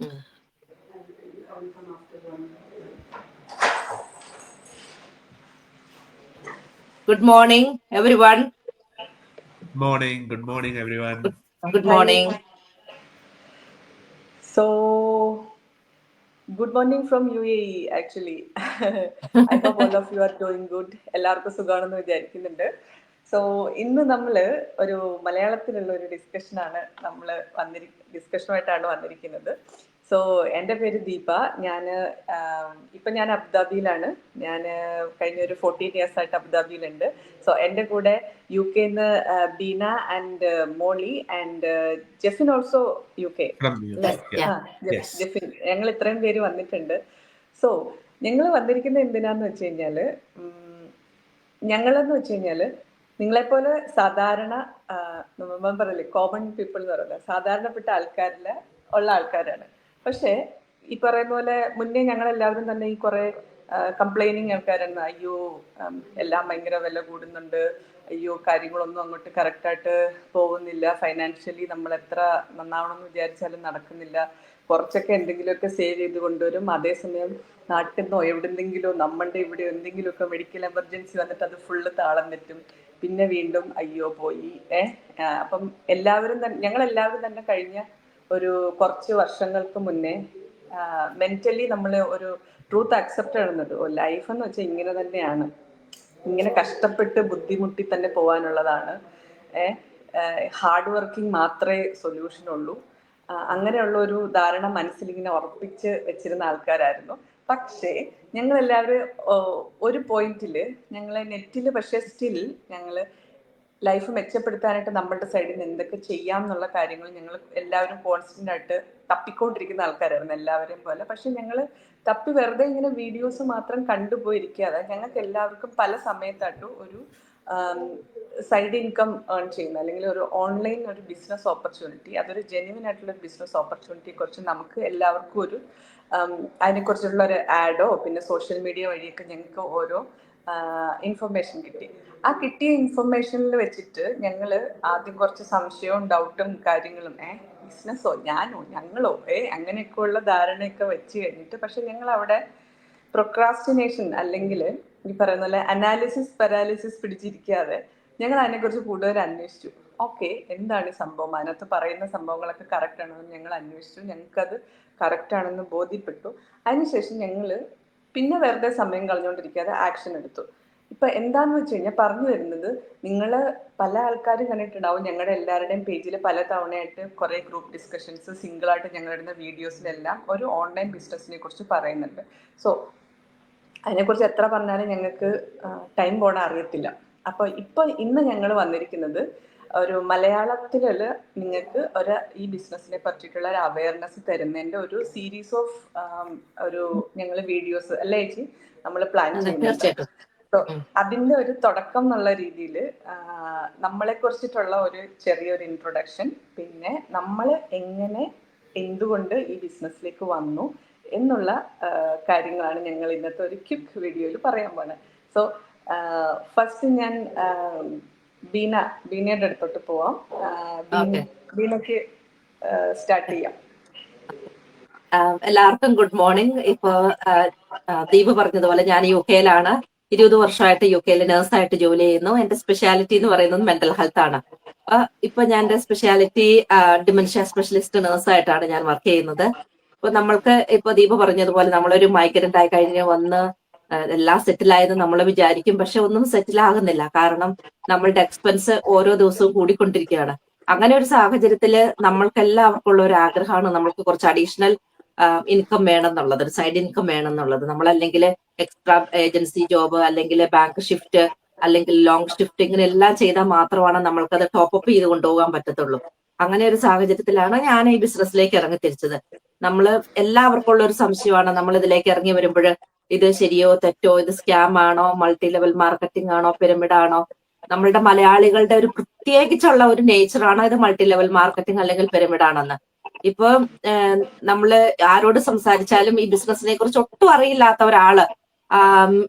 Mm. Good morning, everyone. Good morning, everyone. Good morning. So, good morning from UAE actually. I hope all of you are doing good. എല്ലാവർക്കും സുഖമാണെന്ന് വിചാരിക്കുന്നുണ്ട്. So ഇന്ന് നമ്മൾ ഒരു മലയാളത്തിലുള്ള ഒരു ഡിസ്കഷനാണ് ഡിസ്കഷനുമായിട്ടാണ് വന്നിരിക്കുന്നത്. സോ എൻ്റെ പേര് ദീപ. ഞാൻ അബുദാബിയിലാണ്. ഞാൻ കഴിഞ്ഞ ഒരു 14 years ആയിട്ട് അബുദാബിയിലുണ്ട്. സോ എൻ്റെ കൂടെ UK-ന്ന് Beena and Molly and Jefin also UK. From UK. Yeah. Yes. Jefin, ഞങ്ങൾ ഇത്രയും പേര് വന്നിട്ടുണ്ട്. സോ ഞങ്ങൾ വന്നിരിക്കുന്നത് എന്തിനാന്ന് വെച്ച് കഴിഞ്ഞാല്, ഞങ്ങളെന്ന് വെച്ച് കഴിഞ്ഞാല് നിങ്ങളെപ്പോലെ സാധാരണ പറയില്ലേ കോമൺ പീപ്പിൾ എന്ന് പറയുന്നത് സാധാരണപ്പെട്ട ഉള്ള ആൾക്കാരാണ്. പക്ഷേ ഈ പറയുന്ന പോലെ മുന്നേ ഞങ്ങളെല്ലാവരും തന്നെ ഈ കുറെ കംപ്ലൈനിങ് ആൾക്കാരാണ്. അയ്യോ എല്ലാം ഭയങ്കര വില കൂടുന്നുണ്ട്, അയ്യോ കാര്യങ്ങളൊന്നും അങ്ങോട്ട് കറക്റ്റായിട്ട് പോകുന്നില്ല, ഫൈനാൻഷ്യലി നമ്മൾ എത്ര നന്നാവണമെന്ന് വിചാരിച്ചാലും നടക്കുന്നില്ല, കുറച്ചൊക്കെ എന്തെങ്കിലുമൊക്കെ സേവ് ചെയ്ത് കൊണ്ടുവരും, അതേസമയം നാട്ടിൽ നിന്നോ എവിടെന്തെങ്കിലോ നമ്മളുടെ ഇവിടെ എന്തെങ്കിലുമൊക്കെ മെഡിക്കൽ എമർജൻസി വന്നിട്ട് അത് ഫുള്ള് താളം തെറ്റും, പിന്നെ വീണ്ടും അയ്യോ പോയി. അപ്പം ഞങ്ങളെല്ലാവരും തന്നെ കഴിഞ്ഞ ഒരു കുറച്ച് വർഷങ്ങൾക്ക് മുന്നേ മെന്റലി നമ്മൾ ഒരു ട്രൂത്ത് അക്സെപ്റ്റ് ചെയ്യുന്നത്, ലൈഫ് എന്ന് വെച്ചാൽ ഇങ്ങനെ തന്നെയാണ്, ഇങ്ങനെ കഷ്ടപ്പെട്ട് ബുദ്ധിമുട്ടി തന്നെ പോകാനുള്ളതാണ്, ഹാർഡ് വർക്കിംഗ് മാത്രമേ സൊല്യൂഷൻ ഉള്ളൂ, അങ്ങനെയുള്ള ഒരു ധാരണ മനസ്സിലിങ്ങനെ ഉറപ്പിച്ച് വെച്ചിരുന്ന ആൾക്കാരായിരുന്നു. പക്ഷേ ഞങ്ങളെല്ലാവരും ഒരു പോയിന്റിൽ ഞങ്ങൾ നെറ്റിൽ പക്ഷേ സ്റ്റിൽ ഞങ്ങൾ ലൈഫ് മെച്ചപ്പെടുത്താനായിട്ട് നമ്മളുടെ സൈഡിൽ നിന്ന് എന്തൊക്കെ ചെയ്യാം എന്നുള്ള കാര്യങ്ങൾ ഞങ്ങൾ എല്ലാവരും കോൺസ്റ്റന്റ് ആയിട്ട് തപ്പിക്കൊണ്ടിരിക്കുന്ന ആൾക്കാരായിരുന്നു എല്ലാവരെയും പോലെ. പക്ഷെ ഞങ്ങൾ തപ്പി വെറുതെ ഇങ്ങനെ വീഡിയോസ് മാത്രം കണ്ടുപോയിരിക്കാതെ ഞങ്ങൾക്ക് എല്ലാവർക്കും പല സമയത്തായിട്ടും ഒരു സൈഡ് ഇൻകം ഏൺ ചെയ്യുന്ന അല്ലെങ്കിൽ ഒരു ഓൺലൈൻ ഒരു ബിസിനസ് ഓപ്പർച്യൂണിറ്റി, അതൊരു ജെന്യുവൻ ആയിട്ടുള്ള ഒരു ബിസിനസ് ഓപ്പർച്യൂണിറ്റിയെ കുറിച്ച് നമുക്ക് എല്ലാവർക്കും ഒരു അതിനെക്കുറിച്ചുള്ള ഒരു ആഡോ പിന്നെ സോഷ്യൽ മീഡിയ വഴിയൊക്കെ ഞങ്ങൾക്ക് ഓരോ ഇൻഫർമേഷൻ കിട്ടി. ആ കിട്ടിയ ഇൻഫർമേഷനിൽ വെച്ചിട്ട് ഞങ്ങൾ ആദ്യം കുറച്ച് സംശയവും ഡൗട്ടും കാര്യങ്ങളും ബിസിനസ്സോ ഞങ്ങളോ അങ്ങനെയൊക്കെയുള്ള ധാരണയൊക്കെ വെച്ച് കഴിഞ്ഞിട്ട്, പക്ഷെ ഞങ്ങൾ അവിടെ പ്രൊക്രാസ്റ്റിനേഷൻ അല്ലെങ്കിൽ ഈ പറയുന്ന പോലെ അനാലിസിസ് പാരാലിസിസ് പിടിച്ചിരിക്കാതെ ഞങ്ങൾ അതിനെക്കുറിച്ച് കൂടുതൽ അന്വേഷിച്ചു. ഓക്കെ, എന്താണ് ഈ സംഭവം, അതിനകത്ത് പറയുന്ന സംഭവങ്ങളൊക്കെ കറക്റ്റ് ആണെന്ന് ഞങ്ങൾ അന്വേഷിച്ചു, ഞങ്ങൾക്കത് കറക്റ്റ് ആണെന്ന് ബോധ്യപ്പെട്ടു. അതിനുശേഷം ഞങ്ങൾ പിന്നെ വെറുതെ സമയം കളഞ്ഞുകൊണ്ടിരിക്കാതെ ആക്ഷൻ എടുത്തു. ഇപ്പൊ എന്താന്ന് വെച്ച് കഴിഞ്ഞാൽ പറഞ്ഞു വരുന്നത്, നിങ്ങൾ പല ആൾക്കാരും കണ്ടിട്ടുണ്ടാവും ഞങ്ങളുടെ എല്ലാവരുടെയും പേജിൽ പല തവണയായിട്ട് കുറെ ഗ്രൂപ്പ് ഡിസ്കഷൻസ് സിംഗിളായിട്ട് ഞങ്ങളിടുന്ന വീഡിയോസിലെല്ലാം ഒരു ഓൺലൈൻ ബിസിനസ്സിനെ കുറിച്ച് പറയുന്നുണ്ട്. സോ അതിനെക്കുറിച്ച് എത്ര പറഞ്ഞാലും ഞങ്ങൾക്ക് ടൈം പോണ അറിയത്തില്ല. അപ്പോൾ ഇന്ന് ഞങ്ങൾ വന്നിരിക്കുന്നത് ഒരു മലയാളത്തില് നിങ്ങൾക്ക് ഈ ബിസിനസ്സിനെ പറ്റിയിട്ടുള്ള ഒരു അവയർനെസ് തരുന്നതിന്റെ ഒരു സീരീസ് ഓഫ് ഒരു ഞങ്ങൾ വീഡിയോസ് അല്ലേ ചേച്ചി നമ്മൾ പ്ലാൻ ചെയ്യുന്നുണ്ട്. അതിന്റെ ഒരു തുടക്കം എന്നുള്ള രീതിയിൽ നമ്മളെ കുറിച്ചിട്ടുള്ള ഒരു ചെറിയൊരു ഇൻട്രൊഡക്ഷൻ, പിന്നെ നമ്മൾ എന്തുകൊണ്ട് ഈ ബിസിനസ്സിലേക്ക് വന്നു എന്നുള്ള കാര്യങ്ങളാണ് ഞങ്ങൾ ഇന്നത്തെ ഒരു ക്വിക്ക് വീഡിയോയിൽ പറയാൻ പോകുന്നത്. സോ ഫസ്റ്റ് ഞാൻ ബീനയുടെ അടുത്തോട്ട് പോവാം. ബീനയ്ക്ക് സ്റ്റാർട്ട് ചെയ്യാം. എല്ലാവർക്കും ഗുഡ് മോർണിംഗ്. ഇപ്പോ ദീപ് പറഞ്ഞതുപോലെ ഞാൻ UK-യിലാണ്. 20 വർഷമായിട്ട് UK-യിൽ നേഴ്സായിട്ട് ജോലി ചെയ്യുന്നു. എന്റെ സ്പെഷ്യാലിറ്റി എന്ന് പറയുന്നത് മെന്റൽ ഹെൽത്ത് ആണ്. ഇപ്പൊ ഞാൻ എന്റെ സ്പെഷ്യാലിറ്റി ഡിമെൻഷ്യ സ്പെഷ്യലിസ്റ്റ് നേഴ്സായിട്ടാണ് ഞാൻ വർക്ക് ചെയ്യുന്നത്. ഇപ്പൊ നമ്മൾക്ക് ഇപ്പൊ ദീപ് പറഞ്ഞതുപോലെ നമ്മളൊരു മൈഗ്രന്റ് ആയി കഴിഞ്ഞ് വന്ന് എല്ലാം സെറ്റിലായെന്ന് നമ്മൾ വിചാരിക്കും, പക്ഷെ ഒന്നും സെറ്റിൽ ആകുന്നില്ല. കാരണം നമ്മളുടെ എക്സ്പെൻസ് ഓരോ ദിവസവും കൂടിക്കൊണ്ടിരിക്കുകയാണ്. അങ്ങനെ ഒരു സാഹചര്യത്തില് നമ്മൾക്ക് എല്ലാവർക്കും ഉള്ള ഒരു ആഗ്രഹമാണ് നമ്മൾക്ക് കുറച്ച് അഡീഷണൽ ഇൻകം വേണം എന്നുള്ളത്, ഒരു സൈഡ് ഇൻകം വേണം എന്നുള്ളത്. നമ്മളല്ലെങ്കിൽ എക്സ്ട്രാ ഏജൻസി ജോബ് അല്ലെങ്കിൽ ബാങ്ക് ഷിഫ്റ്റ് അല്ലെങ്കിൽ ലോങ് ഷിഫ്റ്റ് ഇങ്ങനെ എല്ലാം ചെയ്താൽ മാത്രമാണ് നമ്മൾക്കത് ടോപ്പ് ചെയ്ത് കൊണ്ടുപോകാൻ പറ്റത്തുള്ളൂ. അങ്ങനെ ഒരു സാഹചര്യത്തിലാണ് ഞാൻ ഈ ബിസിനസ്സിലേക്ക് ഇറങ്ങി തിരിച്ചത്. നമ്മൾ എല്ലാവർക്കും ഉള്ള ഒരു സംശയമാണ്, നമ്മൾ ഇതിലേക്ക് ഇറങ്ങി വരുമ്പോൾ ഇത് ശരിയോ തെറ്റോ, ഇത് സ്കാം ആണോ, മൾട്ടി ലെവൽ മാർക്കറ്റിംഗ് ആണോ, പിരമിഡ് ആണോ. നമ്മളുടെ മലയാളികളുടെ ഒരു പ്രത്യേകിച്ചുള്ള ഒരു നേച്ചറാണ് ഇത് മൾട്ടി ലെവൽ മാർക്കറ്റിംഗ് അല്ലെങ്കിൽ പിരമിഡ് ആണെന്ന്. ഇപ്പൊ നമ്മള് ആരോട് സംസാരിച്ചാലും ഈ ബിസിനസിനെ കുറിച്ച് ഒട്ടും അറിയില്ലാത്ത ഒരാള്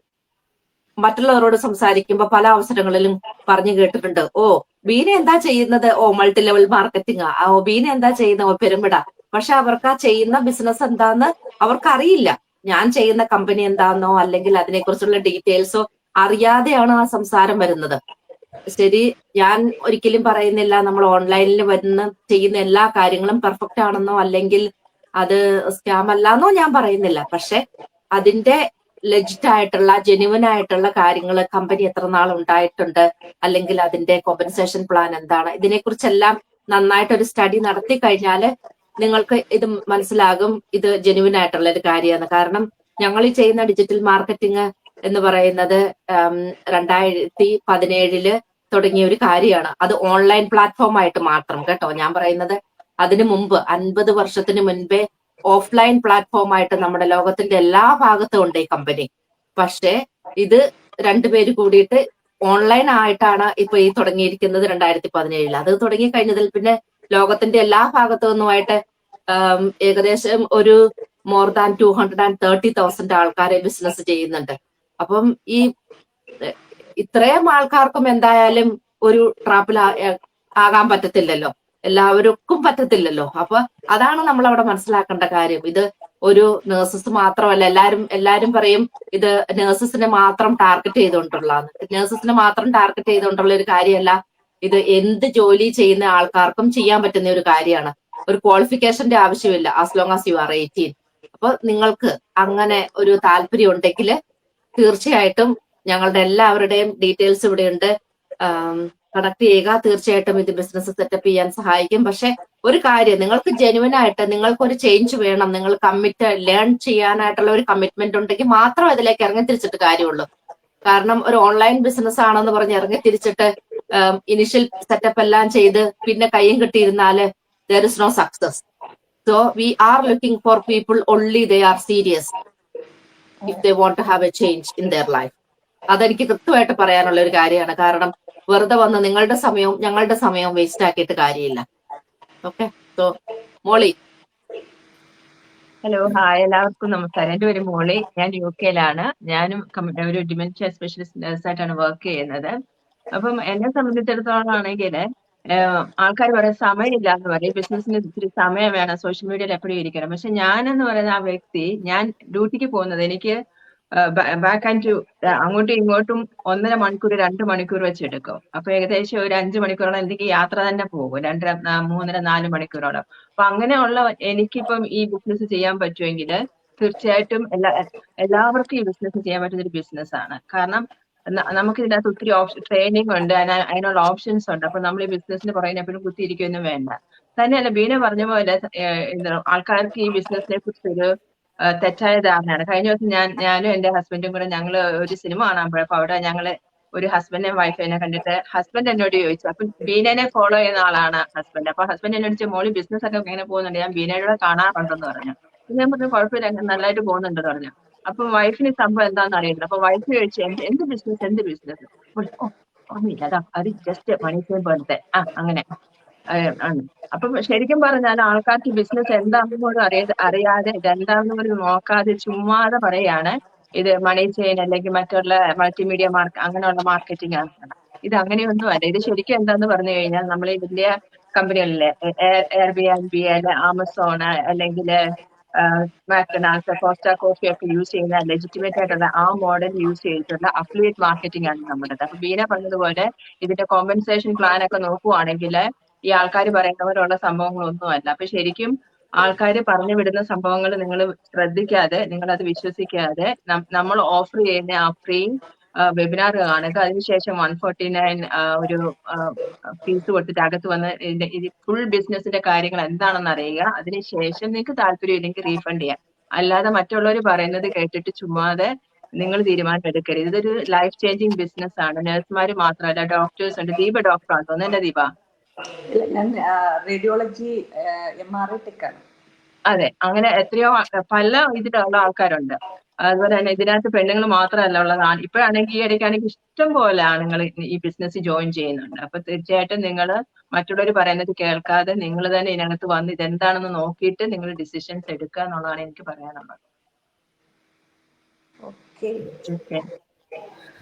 മറ്റുള്ളവരോട് സംസാരിക്കുമ്പോൾ പല അവസരങ്ങളിലും പറഞ്ഞു കേട്ടിട്ടുണ്ട്, ഓ ബീന എന്താ ചെയ്യുന്നത്, ഓ മൾട്ടി ലെവൽ മാർക്കറ്റിംഗ്, ഓ ബീന എന്താ ചെയ്യുന്നത്, ഓ പെരുമിട. പക്ഷെ അവർക്ക് ആ ചെയ്യുന്ന ബിസിനസ് എന്താന്ന് അവർക്കറിയില്ല. ഞാൻ ചെയ്യുന്ന കമ്പനി എന്താണെന്നോ അല്ലെങ്കിൽ അതിനെക്കുറിച്ചുള്ള ഡീറ്റെയിൽസോ അറിയാതെയാണ് ആ സംസാരം വരുന്നത്. ശരി, ഞാൻ ഒരിക്കലും പറയുന്നില്ല നമ്മൾ ഓൺലൈനിൽ വരുന്ന ചെയ്യുന്ന എല്ലാ കാര്യങ്ങളും പെർഫെക്റ്റ് ആണെന്നോ അല്ലെങ്കിൽ അത് സ്കാം അല്ലാന്നോ ഞാൻ പറയുന്നില്ല. പക്ഷെ അതിന്റെ ലെജിറ്റ് ആയിട്ടുള്ള ജെന്യുവൻ ആയിട്ടുള്ള കാര്യങ്ങൾ കമ്പനി എത്ര നാൾ ഉണ്ടായിട്ടുണ്ട്, അല്ലെങ്കിൽ അതിന്റെ കോമ്പൻസേഷൻ പ്ലാൻ എന്താണ്, ഇതിനെക്കുറിച്ചെല്ലാം നന്നായിട്ട് ഒരു സ്റ്റഡി നടത്തി കഴിഞ്ഞാല് നിങ്ങൾക്ക് ഇത് മനസ്സിലാകും ഇത് ജെന്യുവൻ ആയിട്ടുള്ള ഒരു കാര്യമാണ്. കാരണം ഞങ്ങൾ ഈ ചെയ്യുന്ന ഡിജിറ്റൽ മാർക്കറ്റിംഗ് എന്ന് പറയുന്നത് 2017 തുടങ്ങിയ ഒരു കാര്യമാണ്. അത് ഓൺലൈൻ പ്ലാറ്റ്ഫോം ആയിട്ട് മാത്രം കേട്ടോ ഞാൻ പറയുന്നത്. അതിനു മുമ്പ് 50 വർഷത്തിന് മുൻപേ ഓഫ്ലൈൻ പ്ലാറ്റ്ഫോം ആയിട്ട് നമ്മുടെ ലോകത്തിന്റെ എല്ലാ ഭാഗത്തും ഉണ്ട് ഈ കമ്പനി. പക്ഷെ ഇത് രണ്ടുപേര് കൂടിയിട്ട് ഓൺലൈൻ ആയിട്ടാണ് ഇപ്പൊ ഈ തുടങ്ങിയിരിക്കുന്നത് 2017. അത് തുടങ്ങി കഴിഞ്ഞതിൽ പിന്നെ ലോകത്തിന്റെ എല്ലാ ഭാഗത്തു നിന്നുമായിട്ട് ഏകദേശം ഒരു മോർ ദാൻ 230,000 ആൾക്കാരെ ബിസിനസ് ചെയ്യുന്നുണ്ട്. അപ്പം ഈ ഇത്രയും ആൾക്കാർക്കും എന്തായാലും ഒരു ട്രാപ്പിൽ ആകാൻ പറ്റത്തില്ലല്ലോ, എല്ലാവർക്കും പറ്റത്തില്ലല്ലോ. അപ്പൊ അതാണ് നമ്മൾ അവിടെ മനസ്സിലാക്കേണ്ട കാര്യം. ഇത് ഒരു നേഴ്സസ് മാത്രമല്ല. എല്ലാരും പറയും ഇത് നേഴ്സസിനെ മാത്രം ടാർഗറ്റ് ചെയ്തുകൊണ്ടുള്ളതാണ്. നേഴ്സസിനെ മാത്രം ടാർഗറ്റ് ചെയ്തുകൊണ്ടുള്ള ഒരു കാര്യമല്ല. ഇത് എന്ത് ജോലി ചെയ്യുന്ന ആൾക്കാർക്കും ചെയ്യാൻ പറ്റുന്ന ഒരു കാര്യമാണ്. ഒരു ക്വാളിഫിക്കേഷന്റെ ആവശ്യമില്ല, as long as you are 18. അപ്പൊ നിങ്ങൾക്ക് അങ്ങനെ ഒരു താല്പര്യം ഉണ്ടെങ്കിൽ തീർച്ചയായിട്ടും ഞങ്ങളുടെ എല്ലാവരുടെയും ഡീറ്റെയിൽസ് ഇവിടെയുണ്ട്, കണക്ട് ചെയ്യുക. തീർച്ചയായിട്ടും ഇത് ബിസിനസ് സെറ്റപ്പ് ചെയ്യാൻ സഹായിക്കും. പക്ഷെ ഒരു കാര്യം, നിങ്ങൾക്ക് ജെന്യുവൻ ആയിട്ട് നിങ്ങൾക്ക് ഒരു ചേഞ്ച് വേണം, നിങ്ങൾ ലേൺ ചെയ്യാനായിട്ടുള്ള ഒരു കമ്മിറ്റ്മെന്റ് ഉണ്ടെങ്കിൽ മാത്രം അതിലേക്ക് ഇറങ്ങിത്തിരിച്ചിട്ട് കാര്യമുള്ളൂ. കാരണം ഒരു ഓൺലൈൻ ബിസിനസ് ആണെന്ന് പറഞ്ഞ് ഇറങ്ങിത്തിരിച്ചിട്ട് ഇനിഷ്യൽ സെറ്റപ്പ് എല്ലാം ചെയ്ത് പിന്നെ കയ്യും കെട്ടിയിരുന്നാല് there is no success. So we are looking for people only they are serious if they want to have a change in their life. അതെനിക്ക് കൃത്യമായിട്ട് പറയാനുള്ള ഒരു കാര്യമാണ്. കാരണം വെറുതെ വന്ന് നിങ്ങളുടെ സമയവും ഞങ്ങളുടെ സമയവും വേസ്റ്റ് ആക്കിയിട്ട് കാര്യമില്ല. ഓക്കെ, സോ മോളി. ഹലോ, ഹായ്, എല്ലാവർക്കും നമസ്കാരം. എൻ്റെ പേര് മോളി, ഞാൻ UK-ലാണ്. ഞാനും ഒരു ഡിമെൻഷ്യ സ്പെഷ്യലിസ്റ്റ് നഴ്സായിട്ടാണ് വർക്ക് ചെയ്യുന്നത്. അപ്പം എന്നെ സംബന്ധിച്ചിടത്തോളം ആണെങ്കിൽ ആൾക്കാർ പറയും സമയമില്ല എന്ന് പറയും, ബിസിനസ്സിന് ഇത്തിരി സമയം വേണം, സോഷ്യൽ മീഡിയയിൽ എപ്പോഴും ഇരിക്കണം. പക്ഷെ ഞാനെന്ന് പറയുന്ന ആ വ്യക്തി, ഞാൻ ഡ്യൂട്ടിക്ക് പോകുന്നത് എനിക്ക് ബാക്ക് ആൻഡ് അങ്ങോട്ടും ഇങ്ങോട്ടും 1.5 മണിക്കൂർ 2 മണിക്കൂർ വെച്ചെടുക്കും. അപ്പൊ ഏകദേശം ഒരു 5 മണിക്കൂറോളം എനിക്ക് യാത്ര തന്നെ പോകും, 3.5-4 മണിക്കൂറോളം. അപ്പൊ അങ്ങനെയുള്ള എനിക്കിപ്പം ഈ ബിസിനസ് ചെയ്യാൻ പറ്റുമെങ്കിൽ തീർച്ചയായിട്ടും എല്ലാവർക്കും ഈ ബിസിനസ് ചെയ്യാൻ പറ്റുന്ന ഒരു ബിസിനസ് ആണ്. കാരണം നമുക്ക് ഇതിനകത്ത് ഒത്തിരി ട്രെയിനിങ് ഉണ്ട്, അതിനുള്ള ഓപ്ഷൻസ് ഉണ്ട്. അപ്പൊ നമ്മൾ ഈ ബിസിനസിന് പുറകെ എപ്പോഴും കുത്തിയിരിക്കൊന്നും വേണ്ട. തന്നെയല്ല, ബീന പറഞ്ഞ പോലെ ആൾക്കാർക്ക് ഈ ബിസിനസിനെ കുറിച്ചൊരു തെറ്റായ ധാരണയാണ്. കഴിഞ്ഞ ദിവസം ഞാനും എന്റെ ഹസ്ബൻഡും കൂടെ ഞങ്ങള് ഒരു സിനിമ കാണാൻ പോയപ്പോ അവിടെ ഞങ്ങള് ഒരു ഹസ്ബൻഡും വൈഫിനെ കണ്ടിട്ട് ഹസ്ബൻഡ് എന്നോട് ചോദിച്ചു, അപ്പൊ ബീനനെ ഫോളോ ചെയ്യുന്ന ആളാണ് ഹസ്ബൻഡ്. അപ്പൊ ഹസ്ബൻഡ് എന്നോട് ചോദിച്ചു, മോളി ബിസിനസ് ഒക്കെ എങ്ങനെ പോകുന്നുണ്ട്? ഞാൻ ബീനയുടെ കാണാറുണ്ടെന്ന് പറഞ്ഞു. ഞാൻ പറഞ്ഞു കുഴപ്പമില്ല, നല്ലതായിട്ട് പോകുന്നുണ്ടെന്ന് പറഞ്ഞു. അപ്പൊ വൈഫിന് സംഭവം എന്താണെന്ന് അറിയില്ല. അപ്പൊ വൈഫ് ചോദിച്ചു, എന്ത് ബിസിനസ്? ഓർമ്മയില്ല, അത് ജസ്റ്റ് മണി സേവ് പോലത്തെ അങ്ങനെ ആണ്. അപ്പം ശരിക്കും പറഞ്ഞാൽ ആൾക്കാർക്ക് ബിസിനസ് എന്താണെന്ന് പോലും അറിയാതെ ഇതെന്താണെന്ന് പോലും നോക്കാതെ ചുമ്മാതെ പറയാണ് ഇത് മണി ചെയിൻ അല്ലെങ്കിൽ മറ്റുള്ള മൾട്ടിമീഡിയ അങ്ങനെയുള്ള മാർക്കറ്റിംഗ് ആണ്. ഇത് അങ്ങനെയൊന്നും അല്ല. ഇത് ശരിക്കും എന്താന്ന് പറഞ്ഞു കഴിഞ്ഞാൽ നമ്മൾ ഈ വലിയ കമ്പനികളിലെ Airbnb, ആമസോൺ, അല്ലെങ്കിൽ മാക്ഡൊണാൾഡ്സ്, കോസ്റ്റ കോഫി ഒക്കെ യൂസ് ചെയ്യുന്ന ലെജിറ്റിമേറ്റ് ആയിട്ടുള്ള ആ മോഡൽ യൂസ് ചെയ്തിട്ടുള്ള അഫിലിയേറ്റ് മാർക്കറ്റിംഗ് ആണ് നമ്മുടേത്. അപ്പൊ ബീന പറഞ്ഞതുപോലെ ഇതിന്റെ കോമ്പൻസേഷൻ പ്ലാൻ ഒക്കെ നോക്കുവാണെങ്കിൽ ഈ ആൾക്കാർ പറയുന്നവരുള്ള സംഭവങ്ങളൊന്നും അല്ല. അപ്പൊ ശരിക്കും ആൾക്കാർ പറഞ്ഞു വിടുന്ന സംഭവങ്ങൾ നിങ്ങൾ ശ്രദ്ധിക്കാതെ, നിങ്ങൾ അത് വിശ്വസിക്കാതെ നമ്മൾ ഓഫർ ചെയ്യുന്ന ആ ഫ്രീ വെബിനാർ കാണുക. അതിനുശേഷം 149 ഒരു ഫീസ് കൊടുത്തിട്ട് അകത്ത് വന്ന് ഇത് ഫുൾ ബിസിനസിന്റെ കാര്യങ്ങൾ എന്താണെന്ന് അറിയുക. അതിനുശേഷം നിങ്ങൾക്ക് താല്പര്യം ഇല്ലെങ്കിൽ റീഫണ്ട് ചെയ്യാം. അല്ലാതെ മറ്റുള്ളവർ പറയുന്നത് കേട്ടിട്ട് ചുമ്മാതെ നിങ്ങൾ തീരുമാനം എടുക്കരുത്. ഇതൊരു ലൈഫ് ചേഞ്ചിങ് ബിസിനസ് ആണ്. നഴ്സുമാർ മാത്രമല്ല, ഡോക്ടേഴ്സ് ഉണ്ട്. ദീപ ഡോക്ടറാണ് തോന്നുന്നു, ദീപ? ഞാൻ റേഡിയോളജി MRI ടെക്കാണ്. അതെ, അങ്ങനെ എത്രയോ പല ഇതിലുള്ള ആൾക്കാരുണ്ട്. അതുപോലെ തന്നെ ഇതിനകത്ത് പെണ്ണുങ്ങൾ മാത്രമല്ല ഉള്ളതാണ്. ഇപ്പോഴാണെങ്കിൽ ഈ ഇടയ്ക്കാണെങ്കിൽ ഇഷ്ടം പോലെ ആണുങ്ങൾ ഈ ബിസിനസ് ജോയിൻ ചെയ്യുന്നുണ്ട്. അപ്പൊ തീർച്ചയായിട്ടും നിങ്ങൾ മറ്റുള്ളവർ പറയുന്നത് കേൾക്കാതെ നിങ്ങൾ തന്നെ ഇതിനകത്ത് വന്ന് ഇതെന്താണെന്ന് നോക്കിയിട്ട് നിങ്ങൾ ഡിസിഷൻസ് എടുക്കുക എന്നുള്ളതാണ് എനിക്ക് പറയാനുള്ളത്. Okay, okay,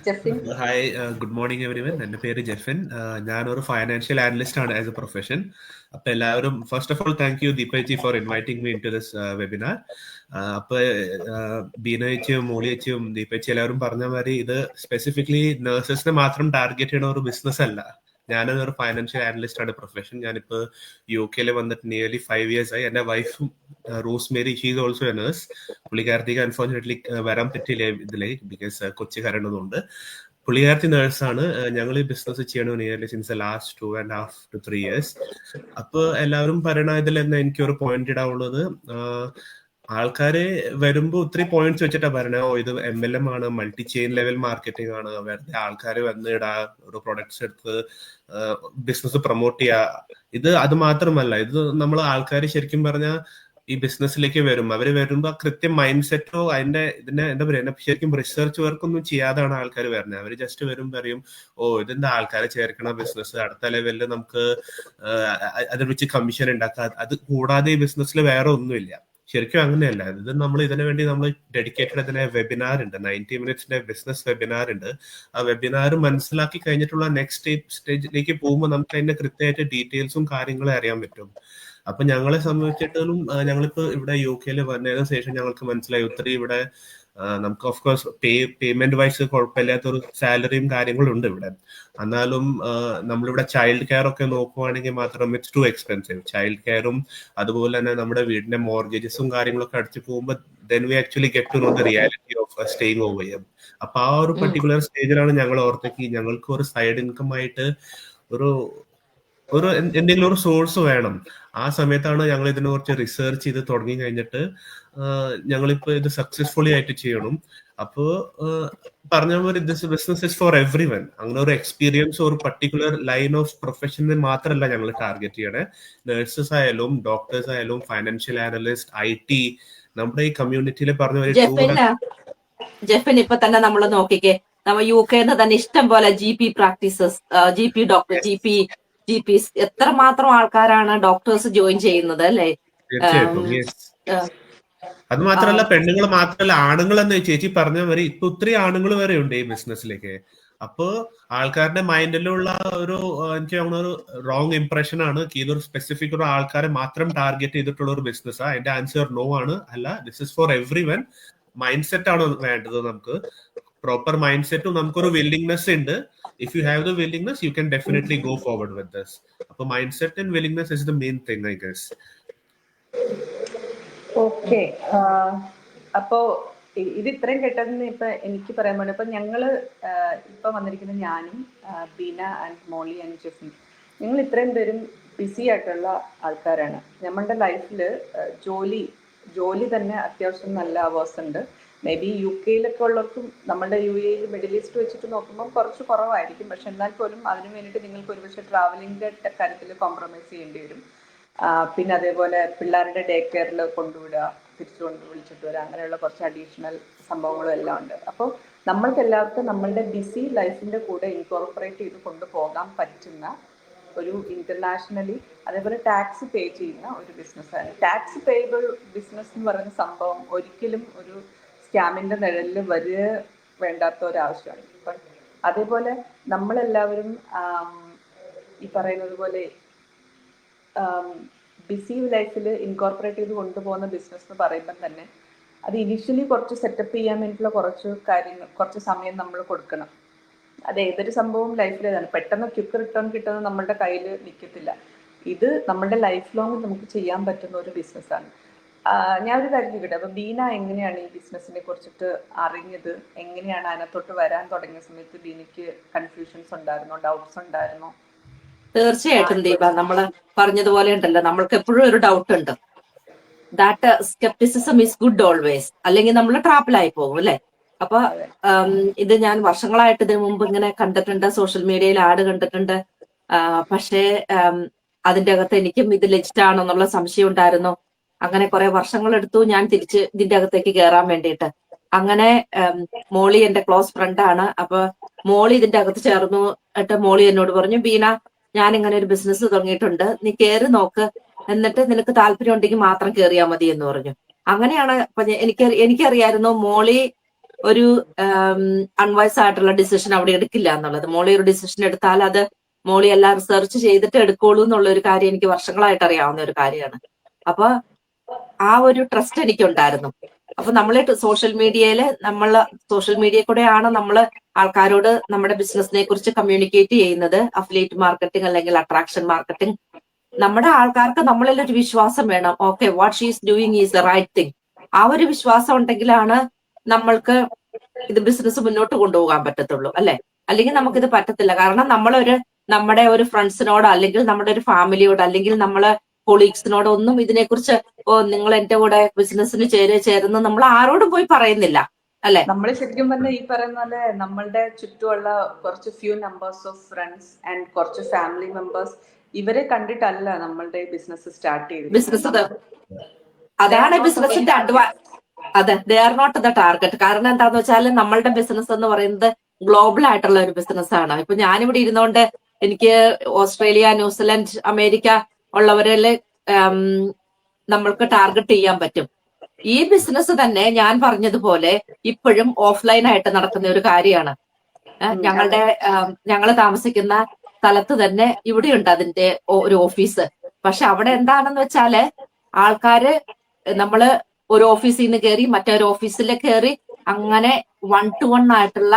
Jefin. Hi, good morning everyone. എൻ്റെ പേര് ജെഫിൻ. ഞാനൊരു ഫൈനാൻഷ്യൽ ആനലിസ്റ്റ് ആണ് ആസ് എ പ്രൊഫഷൻ. അപ്പൊ എല്ലാവരും first of all thank you Deepaji for inviting me in to this webinar. അപ്പൊ ബീനയച്ചും മോളിയച്ചും ദീപജി എല്ലാവരും പറഞ്ഞ മാതിരി ഇത് സ്പെസിഫിക്കലി നഴ്സസിനെ മാത്രം ടാർഗറ്റ് ചെയ്യുന്ന ഒരു ബിസിനസ് അല്ല. ഞാനൊരു ഫൈനാൻഷ്യൽ ആനലിസ്റ്റ് ആണ് പ്രൊഫഷൻ. ഞാനിപ്പോ UK വന്നിട്ട് നിയർലി 5 years ആയി. എന്റെ വൈഫും Rosemary, she is also a nurse. പുള്ളിക്കാരത്തേക്ക് അൺഫോർച്ചുനേറ്റ്ലി വരാൻ പറ്റില്ല ഇതിലേക്ക് ബിക്കോസ് കൊച്ചി കരണ്ടതുകൊണ്ട്. പുള്ളിക്കാരത്തി നേഴ്സാണ്. ഞങ്ങൾ ഈ ബിസിനസ് ചെയ്യണ nearly since last 2.5 to 3 years. അപ്പൊ എല്ലാവരും പറയണ ഇതിൽ തന്നെ എനിക്കൊരു പോയിന്റ് ഇടാവുള്ളത്, ആൾക്കാര് വരുമ്പോ ഒത്തിരി പോയിന്റ്സ് വെച്ചിട്ടാ പറയണേ, ഓ ഇത് MLM ആണ്, മൾട്ടി ചെയിൻ ലെവൽ മാർക്കറ്റിംഗ് ആണ്, വെറുതെ ആൾക്കാർ വന്ന് ഇടാ ഒരു പ്രൊഡക്ട്സ് എടുത്ത് ബിസിനസ് പ്രൊമോട്ട് ചെയ്യാ. ഇത് അത് മാത്രമല്ല, ഇത് നമ്മൾ ആൾക്കാർ ശരിക്കും പറഞ്ഞാൽ ഈ ബിസിനസ്സിലേക്ക് വരും. അവര് വരുമ്പോ കൃത്യം മൈൻഡ് സെറ്റോ അതിന്റെ ഇതിന്റെ എന്താ പറയുക ശരിക്കും റിസർച്ച് വർക്ക് ഒന്നും ചെയ്യാതാണ് ആൾക്കാർ വരുന്നത്. അവര് ജസ്റ്റ് വരും പറയും, ഓ ഇതെന്താ ആൾക്കാരെ ചേർക്കണ ബിസിനസ്, അടുത്ത ലെവലിൽ നമുക്ക് അതിൽ വെച്ച് കമ്മീഷൻ ഉണ്ടാക്കാം, അത് കൂടാതെ ഈ ബിസിനസ്സിൽ വേറെ ഒന്നുമില്ല. ശരിക്കും അങ്ങനെയല്ല. ഇത് നമ്മൾ ഇതിനു വേണ്ടി നമ്മൾ ഡെഡിക്കേറ്റഡ് അതിനെ വെബിനാർ ഉണ്ട്, 90 minutes ബിസിനസ് വെബിനാർ ഉണ്ട്. ആ വെബിനാർ മനസ്സിലാക്കി കഴിഞ്ഞിട്ടുള്ള നെക്സ്റ്റ് സ്റ്റേജിലേക്ക് പോകുമ്പോൾ നമുക്ക് അതിന്റെ കൃത്യമായിട്ട് ഡീറ്റെയിൽസും കാര്യങ്ങളും അറിയാൻ പറ്റും. അപ്പൊ ഞങ്ങളെ സംബന്ധിച്ചിട്ടും ഞങ്ങളിപ്പോ ഇവിടെ UK വന്നതിന് ശേഷം ഞങ്ങൾക്ക് മനസ്സിലായി ഒത്തിരി ഇവിടെ നമുക്ക് ഓഫ് കോഴ്സ് പേയ്മെന്റ് വൈസ് കുഴപ്പമില്ലാത്തൊരു സാലറിയും കാര്യങ്ങളും ഉണ്ട് ഇവിടെ. എന്നാലും നമ്മളിവിടെ ചൈൽഡ് കെയർ ഒക്കെ നോക്കുവാണെങ്കിൽ മാത്രം ഇറ്റ്സ് ടു എക്സ്പെൻസീവ്. ചൈൽഡ് കെയറും അതുപോലെ തന്നെ നമ്മുടെ വീടിന്റെ മോർഗേജസും കാര്യങ്ങളൊക്കെ അടിച്ചു പോകുമ്പോൾ then we actually get to know the reality of staying over here. അപ്പൊ ആ ഒരു പെർട്ടിക്കുലർ സ്റ്റേജിലാണ് ഞങ്ങൾ ഓർത്തേക്ക് ഞങ്ങൾക്ക് ഒരു സൈഡ് ഇൻകം ആയിട്ട് ഒരു എന്തെങ്കിലും ഒരു സോഴ്സ് വേണം. ആ സമയത്താണ് ഞങ്ങൾ ഇതിനെ കുറിച്ച് റിസർച്ച് ചെയ്ത് തുടങ്ങി കഴിഞ്ഞിട്ട് ഞങ്ങളിപ്പോ ഇത് സക്സസ്ഫുള്ളി ആയിട്ട് ചെയ്യണം. അപ്പോ പറഞ്ഞ പോലെ this business is for every one. അങ്ങനെ ഒരു എക്സ്പീരിയൻസ് ഒരു പർട്ടിക്കുലർ ലൈൻ ഓഫ് പ്രൊഫഷനെ മാത്രമല്ല ഞങ്ങൾ ടാർഗറ്റ് ചെയ്യണേ. നഴ്സസ് ആയാലും ഡോക്ടേഴ്സ് ആയാലും ഫൈനാൻഷ്യൽ ആനലിസ്റ്റ്, IT, നമ്മുടെ ഈ കമ്മ്യൂണിറ്റിയിൽ പറഞ്ഞ ജെഫിൻ ഇപ്പൊ തന്നെ നമ്മൾ നോക്കിക്കേ, നമ്മ UK തന്നെ ഇഷ്ടം പോലെ GP practices, GP doctor, GPs എത്രമാത്രം ആൾക്കാരാണ് ഡോക്ടേഴ്സ് ജോയിൻ ചെയ്യുന്നത് അല്ലേ? തീർച്ചയായിട്ടും. അത് മാത്രമല്ല പെണ്ണുങ്ങൾ മാത്രമല്ല, ആണുങ്ങൾ എന്ന് ചേച്ചി പറഞ്ഞ വരെ ഇപ്പൊ ഒത്തിരി ആണുങ്ങൾ വരെ ഉണ്ട് ഈ ബിസിനസ്സിലേക്ക്. അപ്പോ ആൾക്കാരുടെ മൈൻഡിലുള്ള ഒരു എനിക്ക് തോന്നുന്ന ഒരു റോങ് ഇംപ്രഷൻ ആണ് ഇതൊരു സ്പെസിഫിക് ഒരു ആൾക്കാരെ മാത്രം ടാർഗറ്റ് ചെയ്തിട്ടുള്ള ഒരു ബിസിനസ്സാണ്. അതിന്റെ ആൻസർ നോ ആണ്. അല്ല, this is for every one. Mind set ആണ് വേണ്ടത്. നമുക്ക് പ്രോപ്പർ മൈൻഡ് സെറ്റും നമുക്കൊരു വില്ലിംഗ്നെസ് ഉണ്ട്. If you have the willingness, you can definitely go forward with this. അപ്പൊ mind set and willingness is the main thing, I guess. Okay. അപ്പോ ഇത് ഇത്രയും കേട്ടതെന്ന് ഇപ്പൊ എനിക്ക് പറയാൻ വേണ്ടി, ഇപ്പൊ ഞങ്ങള് ഇപ്പൊ വന്നിരിക്കുന്ന ഞാനും Beena and Molly and Jeffin, ഞങ്ങൾ ഇത്രയും പേരും ബിസി ആയിട്ടുള്ള ആൾക്കാരാണ്. നമ്മളുടെ ലൈഫില് ജോലി തന്നെ അത്യാവശ്യം നല്ല അവേഴ്സ് ഉണ്ട്. മേ ബി UK ഉള്ളവർക്കും നമ്മുടെ UAE മിഡിൽ ഈസ്റ്റ് വെച്ചിട്ട് നോക്കുമ്പോൾ കുറച്ച് കുറവായിരിക്കും. പക്ഷെ എന്നാൽ പോലും അതിനു വേണ്ടിയിട്ട് നിങ്ങൾക്ക് ഒരുപക്ഷെ ട്രാവലിംഗിന്റെ കാര്യത്തിൽ കോംപ്രമൈസ് ചെയ്യേണ്ടി വരും. പിന്നെ അതേപോലെ പിള്ളേരുടെ ഡേ കെയറിൽ കൊണ്ടുവിടുക, തിരിച്ചു വിളിച്ചിട്ട് വരിക, അങ്ങനെയുള്ള കുറച്ച് അഡീഷണൽ സംഭവങ്ങളും എല്ലാം ഉണ്ട്. അപ്പോൾ നമ്മൾക്ക് എല്ലാവർക്കും നമ്മളുടെ ബിസി ലൈഫിന്റെ കൂടെ ഇൻകോർപ്പറേറ്റ് ചെയ്ത് കൊണ്ടുപോകാൻ പറ്റുന്ന ഒരു ഇന്റർനാഷണലി അതേപോലെ ടാക്സ് പേ ചെയ്യുന്ന ഒരു ബിസിനസ്സാണ്. ടാക്സ് പേയബിൾ ബിസിനസ് എന്ന് പറയുന്ന സംഭവം ഒരിക്കലും ഒരു സ്കാമിന്റെ നിഴലിൽ വേണ്ടാത്ത ഒരാവശ്യമാണ്. അപ്പം അതേപോലെ നമ്മളെല്ലാവരും ഈ പറയുന്നത് പോലെ ബിസി ലൈഫിൽ ഇൻകോർപ്പറേറ്റ് ചെയ്ത് കൊണ്ടുപോകുന്ന ബിസിനസ് എന്ന് പറയുമ്പം തന്നെ അത് ഇനിഷ്യലി കുറച്ച് സെറ്റപ്പ് ചെയ്യാൻ വേണ്ടിയിട്ടുള്ള കുറച്ച് സമയം നമ്മൾ കൊടുക്കണം. അത് ഏതൊരു സംഭവം ലൈഫിലേതാണ്. പെട്ടെന്ന് ക്വിക്ക് റിട്ടേൺ കിട്ടുന്നത് നമ്മളുടെ കയ്യിൽ നിൽക്കത്തില്ല. ഇത് നമ്മളുടെ ലൈഫ് ലോങ് നമുക്ക് ചെയ്യാൻ പറ്റുന്ന ഒരു ബിസിനസ്സാണ്. ഞാനൊരു കാര്യം ചോദിക്കട്ടെ, അപ്പൊ ബീന എങ്ങനെയാണ് ഈ ബിസിനസിനെ കുറിച്ചിട്ട് അറിഞ്ഞത്? എങ്ങനെയാണ് അതിനകത്തോട്ട് വരാൻ തുടങ്ങിയ സമയത്ത് ബീനയ്ക്ക് കൺഫ്യൂഷൻസ് ഉണ്ടായിരുന്നോ, ഡൗട്ട്സ് ഉണ്ടായിരുന്നോ? തീർച്ചയായിട്ടും ദീപ, നമ്മള് പറഞ്ഞതുപോലെ ഉണ്ടല്ലോ, നമ്മൾക്ക് എപ്പോഴും ഒരു ഡൗട്ട് ഉണ്ട്. That scepticism is good always, അല്ലെങ്കിൽ നമ്മൾ ട്രാപ്പിലായി പോകും അല്ലെ? അപ്പൊ ഇത് ഞാൻ വർഷങ്ങളായിട്ട് ഇതിനു മുമ്പ് ഇങ്ങനെ കണ്ടിട്ടുണ്ട്, സോഷ്യൽ മീഡിയയിൽ ആഡ് കണ്ടിട്ടുണ്ട്. പക്ഷേ അതിന്റെ അകത്ത് എനിക്കും ഇത് ലെജിറ്റ് ആണോ എന്നുള്ള സംശയം ഉണ്ടായിരുന്നു. അങ്ങനെ കുറെ വർഷങ്ങളെടുത്തു ഞാൻ തിരിച്ച് ഇതിന്റെ അകത്തേക്ക് കയറാൻ വേണ്ടിയിട്ട്. അങ്ങനെ മോളി എന്റെ ക്ലോസ് ഫ്രണ്ടാണ്. അപ്പൊ മോളി ഇതിന്റെ അകത്ത് ചേർന്നു. മോളി എന്നോട് പറഞ്ഞു, ബീന ഞാൻ ഇങ്ങനെ ഒരു ബിസിനസ് തുടങ്ങിയിട്ടുണ്ട്, നീ കയറി നോക്ക്, എന്നിട്ട് നിനക്ക് താല്പര്യം ഉണ്ടെങ്കിൽ മാത്രം കയറിയാൽ മതി എന്ന് പറഞ്ഞു. അങ്ങനെയാണ് എനിക്കറിയായിരുന്നു മോളി ഒരു അൺവൈസ് ആയിട്ടുള്ള ഡിസിഷൻ അവിടെ എടുക്കില്ല എന്നുള്ളത്. മോളി ഒരു ഡിസിഷൻ എടുത്താൽ അത് മോളി എല്ലാം റിസർച്ച് ചെയ്തിട്ട് എടുക്കുള്ളൂ എന്നുള്ള ഒരു കാര്യം എനിക്ക് വർഷങ്ങളായിട്ട് അറിയാവുന്ന ഒരു കാര്യമാണ്. അപ്പൊ ആ ഒരു ട്രസ്റ്റ് എനിക്കുണ്ടായിരുന്നു. അപ്പൊ നമ്മൾ സോഷ്യൽ മീഡിയയിൽ കൂടെയാണ് നമ്മൾ ആൾക്കാരോട് നമ്മുടെ ബിസിനസിനെ കുറിച്ച് കമ്മ്യൂണിക്കേറ്റ് ചെയ്യുന്നത്. അഫിലിയേറ്റ് മാർക്കറ്റിംഗ് അല്ലെങ്കിൽ അട്രാക്ഷൻ മാർക്കറ്റിംഗ്. നമ്മുടെ ആൾക്കാർക്ക് നമ്മളിൽ ഒരു വിശ്വാസം വേണം. Okay, what she is doing is the right thing. ആ ഒരു വിശ്വാസം ഉണ്ടെങ്കിലാണ് നമ്മൾക്ക് ഇത് ബിസിനസ് മുന്നോട്ട് കൊണ്ടുപോകാൻ പറ്റത്തുള്ളൂ, അല്ലെ? അല്ലെങ്കിൽ നമുക്കിത് പറ്റത്തില്ല. കാരണം നമ്മുടെ ഒരു ഫ്രണ്ട്സിനോട് അല്ലെങ്കിൽ നമ്മുടെ ഒരു ഫാമിലിയോട് അല്ലെങ്കിൽ നമ്മളെ കൊളീഗ്സിനോട് ഒന്നും ഇതിനെക്കുറിച്ച് നിങ്ങൾ എന്റെ കൂടെ ബിസിനസ്സിന് ചേരുന്ന നമ്മൾ ആരോടും പോയി പറയുന്നില്ല, അല്ലെ? നമ്മൾ ശരിക്കും പറഞ്ഞാൽ ഈ പറയുന്ന പോലെ നമ്മളുടെ ചുറ്റുമുള്ള കുറച്ച് few numbers of friends and കുറച്ച് ഫാമിലി മെമ്പേഴ്സ് ഇവരെ കണ്ടിട്ടല്ല നമ്മളുടെ ബിസിനസ് സ്റ്റാർട്ട് ചെയ്തത്. ബിസിനസ് അതാണ് ബിസിനസിന്റെ അതെ, they are not the target. കാരണം എന്താന്ന് വെച്ചാൽ നമ്മളുടെ ബിസിനസ് എന്ന് പറയുന്നത് ഗ്ലോബൽ ആയിട്ടുള്ള ഒരു ബിസിനസ് ആണ്. ഇപ്പൊ ഞാനിവിടെ ഇരുന്നുകൊണ്ട് എനിക്ക് ഓസ്ട്രേലിയ, ന്യൂസിലൻഡ്, അമേരിക്ക ഉള്ളവരില് നമ്മൾക്ക് ടാർഗറ്റ് ചെയ്യാൻ പറ്റും. ഈ ബിസിനസ് തന്നെ ഞാൻ പറഞ്ഞതുപോലെ ഇപ്പോഴും ഓഫ്ലൈൻ ആയിട്ട് നടക്കുന്ന ഒരു കാര്യമാണ്. ഞങ്ങൾ താമസിക്കുന്ന സ്ഥലത്ത് തന്നെ ഇവിടെയുണ്ട് അതിന്റെ ഒരു ഓഫീസ്. പക്ഷെ അവിടെ എന്താണെന്ന് വെച്ചാല് ആൾക്കാര് നമ്മള് ഒരു ഓഫീസിൽ നിന്ന് കയറി മറ്റൊരു ഓഫീസിൽ കയറി അങ്ങനെ 1-to-1 ആയിട്ടുള്ള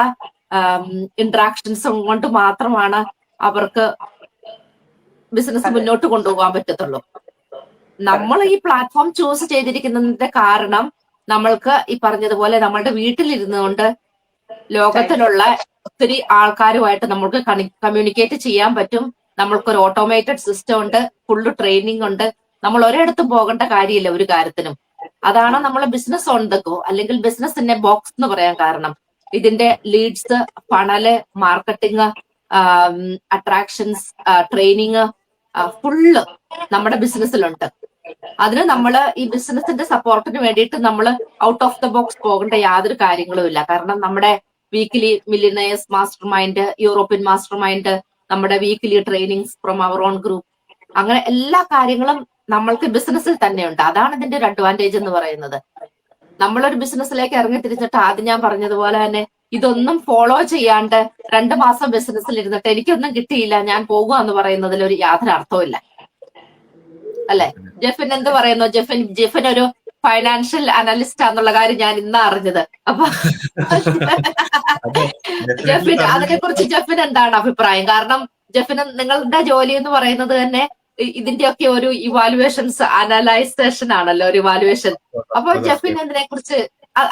ഇന്ററാക്ഷൻസ് കൊണ്ട് മാത്രമാണ് അവർക്ക് ബിസിനസ് മുന്നോട്ട് കൊണ്ടുപോകാൻ പറ്റത്തുള്ളൂ. നമ്മൾ ഈ പ്ലാറ്റ്ഫോം ചൂസ് ചെയ്തിരിക്കുന്നതിന്റെ കാരണം നമ്മൾക്ക് ഈ പറഞ്ഞതുപോലെ നമ്മളുടെ വീട്ടിലിരുന്നുകൊണ്ട് ലോകത്തിലുള്ള ഒത്തിരി ആൾക്കാരുമായിട്ട് നമ്മൾക്ക് കമ്മ്യൂണിക്കേറ്റ് ചെയ്യാൻ പറ്റും. നമ്മൾക്കൊരു ഓട്ടോമേറ്റഡ് സിസ്റ്റം ഉണ്ട്, ഫുള്ള് ട്രെയിനിങ് ഉണ്ട്. നമ്മൾ ഒരിടത്തും പോകേണ്ട കാര്യമില്ല ഒരു കാര്യത്തിനും. അതാണ് നമ്മൾ ബിസിനസ് ഓൺ ദ ഗോ അല്ലെങ്കിൽ ബിസിനസിന്റെ ബോക്സ് എന്ന് പറയാൻ കാരണം. ഇതിന്റെ leads, funnel, marketing, attractions, training full നമ്മുടെ ബിസിനസ്സിലുണ്ട്. അതിന് നമ്മൾ ഈ ബിസിനസിന്റെ സപ്പോർട്ടിന് വേണ്ടിയിട്ട് നമ്മൾ ഔട്ട് ഓഫ് ദ ബോക്സ് പോകേണ്ട യാതൊരു കാര്യങ്ങളും ഇല്ല. കാരണം നമ്മുടെ weekly millionaires master mind, European master mind, നമ്മുടെ weekly trainings from our own group, അങ്ങനെ എല്ലാ കാര്യങ്ങളും നമ്മൾക്ക് ബിസിനസ്സിൽ തന്നെയുണ്ട്. അതാണ് ഇതിന്റെ ഒരു അഡ്വാൻറ്റേജ് എന്ന് പറയുന്നത്. നമ്മളൊരു ബിസിനസ്സിലേക്ക് ഇറങ്ങി തിരിച്ചിട്ട് ആദ്യം ഞാൻ പറഞ്ഞതുപോലെ തന്നെ ഇതൊന്നും ഫോളോ ചെയ്യാണ്ട് 2 മാസം ബിസിനസ്സിൽ ഇരുന്നിട്ട് എനിക്കൊന്നും കിട്ടിയില്ല ഞാൻ പോകുക എന്ന് പറയുന്നതിൽ ഒരു യാതൊരു അർത്ഥമില്ല, അല്ലെ? ജെഫിൻ എന്ത് പറയുന്നു? ജെഫിൻ ഒരു ഫൈനാൻഷ്യൽ അനലിസ്റ്റ് ആണെന്നുള്ള കാര്യം ഞാൻ ഇന്നാ അറിഞ്ഞത്. അപ്പൊ ജെഫിൻ അതിനെക്കുറിച്ച് ജെഫിൻ എന്താണ് അഭിപ്രായം? കാരണം ജെഫിന് നിങ്ങളുടെ ജോലി എന്ന് പറയുന്നത് തന്നെ ഇതിന്റെയൊക്കെ ഒരു ഇവാലുവേഷൻസ്, അനലൈസേഷൻ ആണല്ലോ, ഒരു ഇവാലുവേഷൻ. അപ്പൊ ജെഫിൻ ഇതിനെ കുറിച്ച്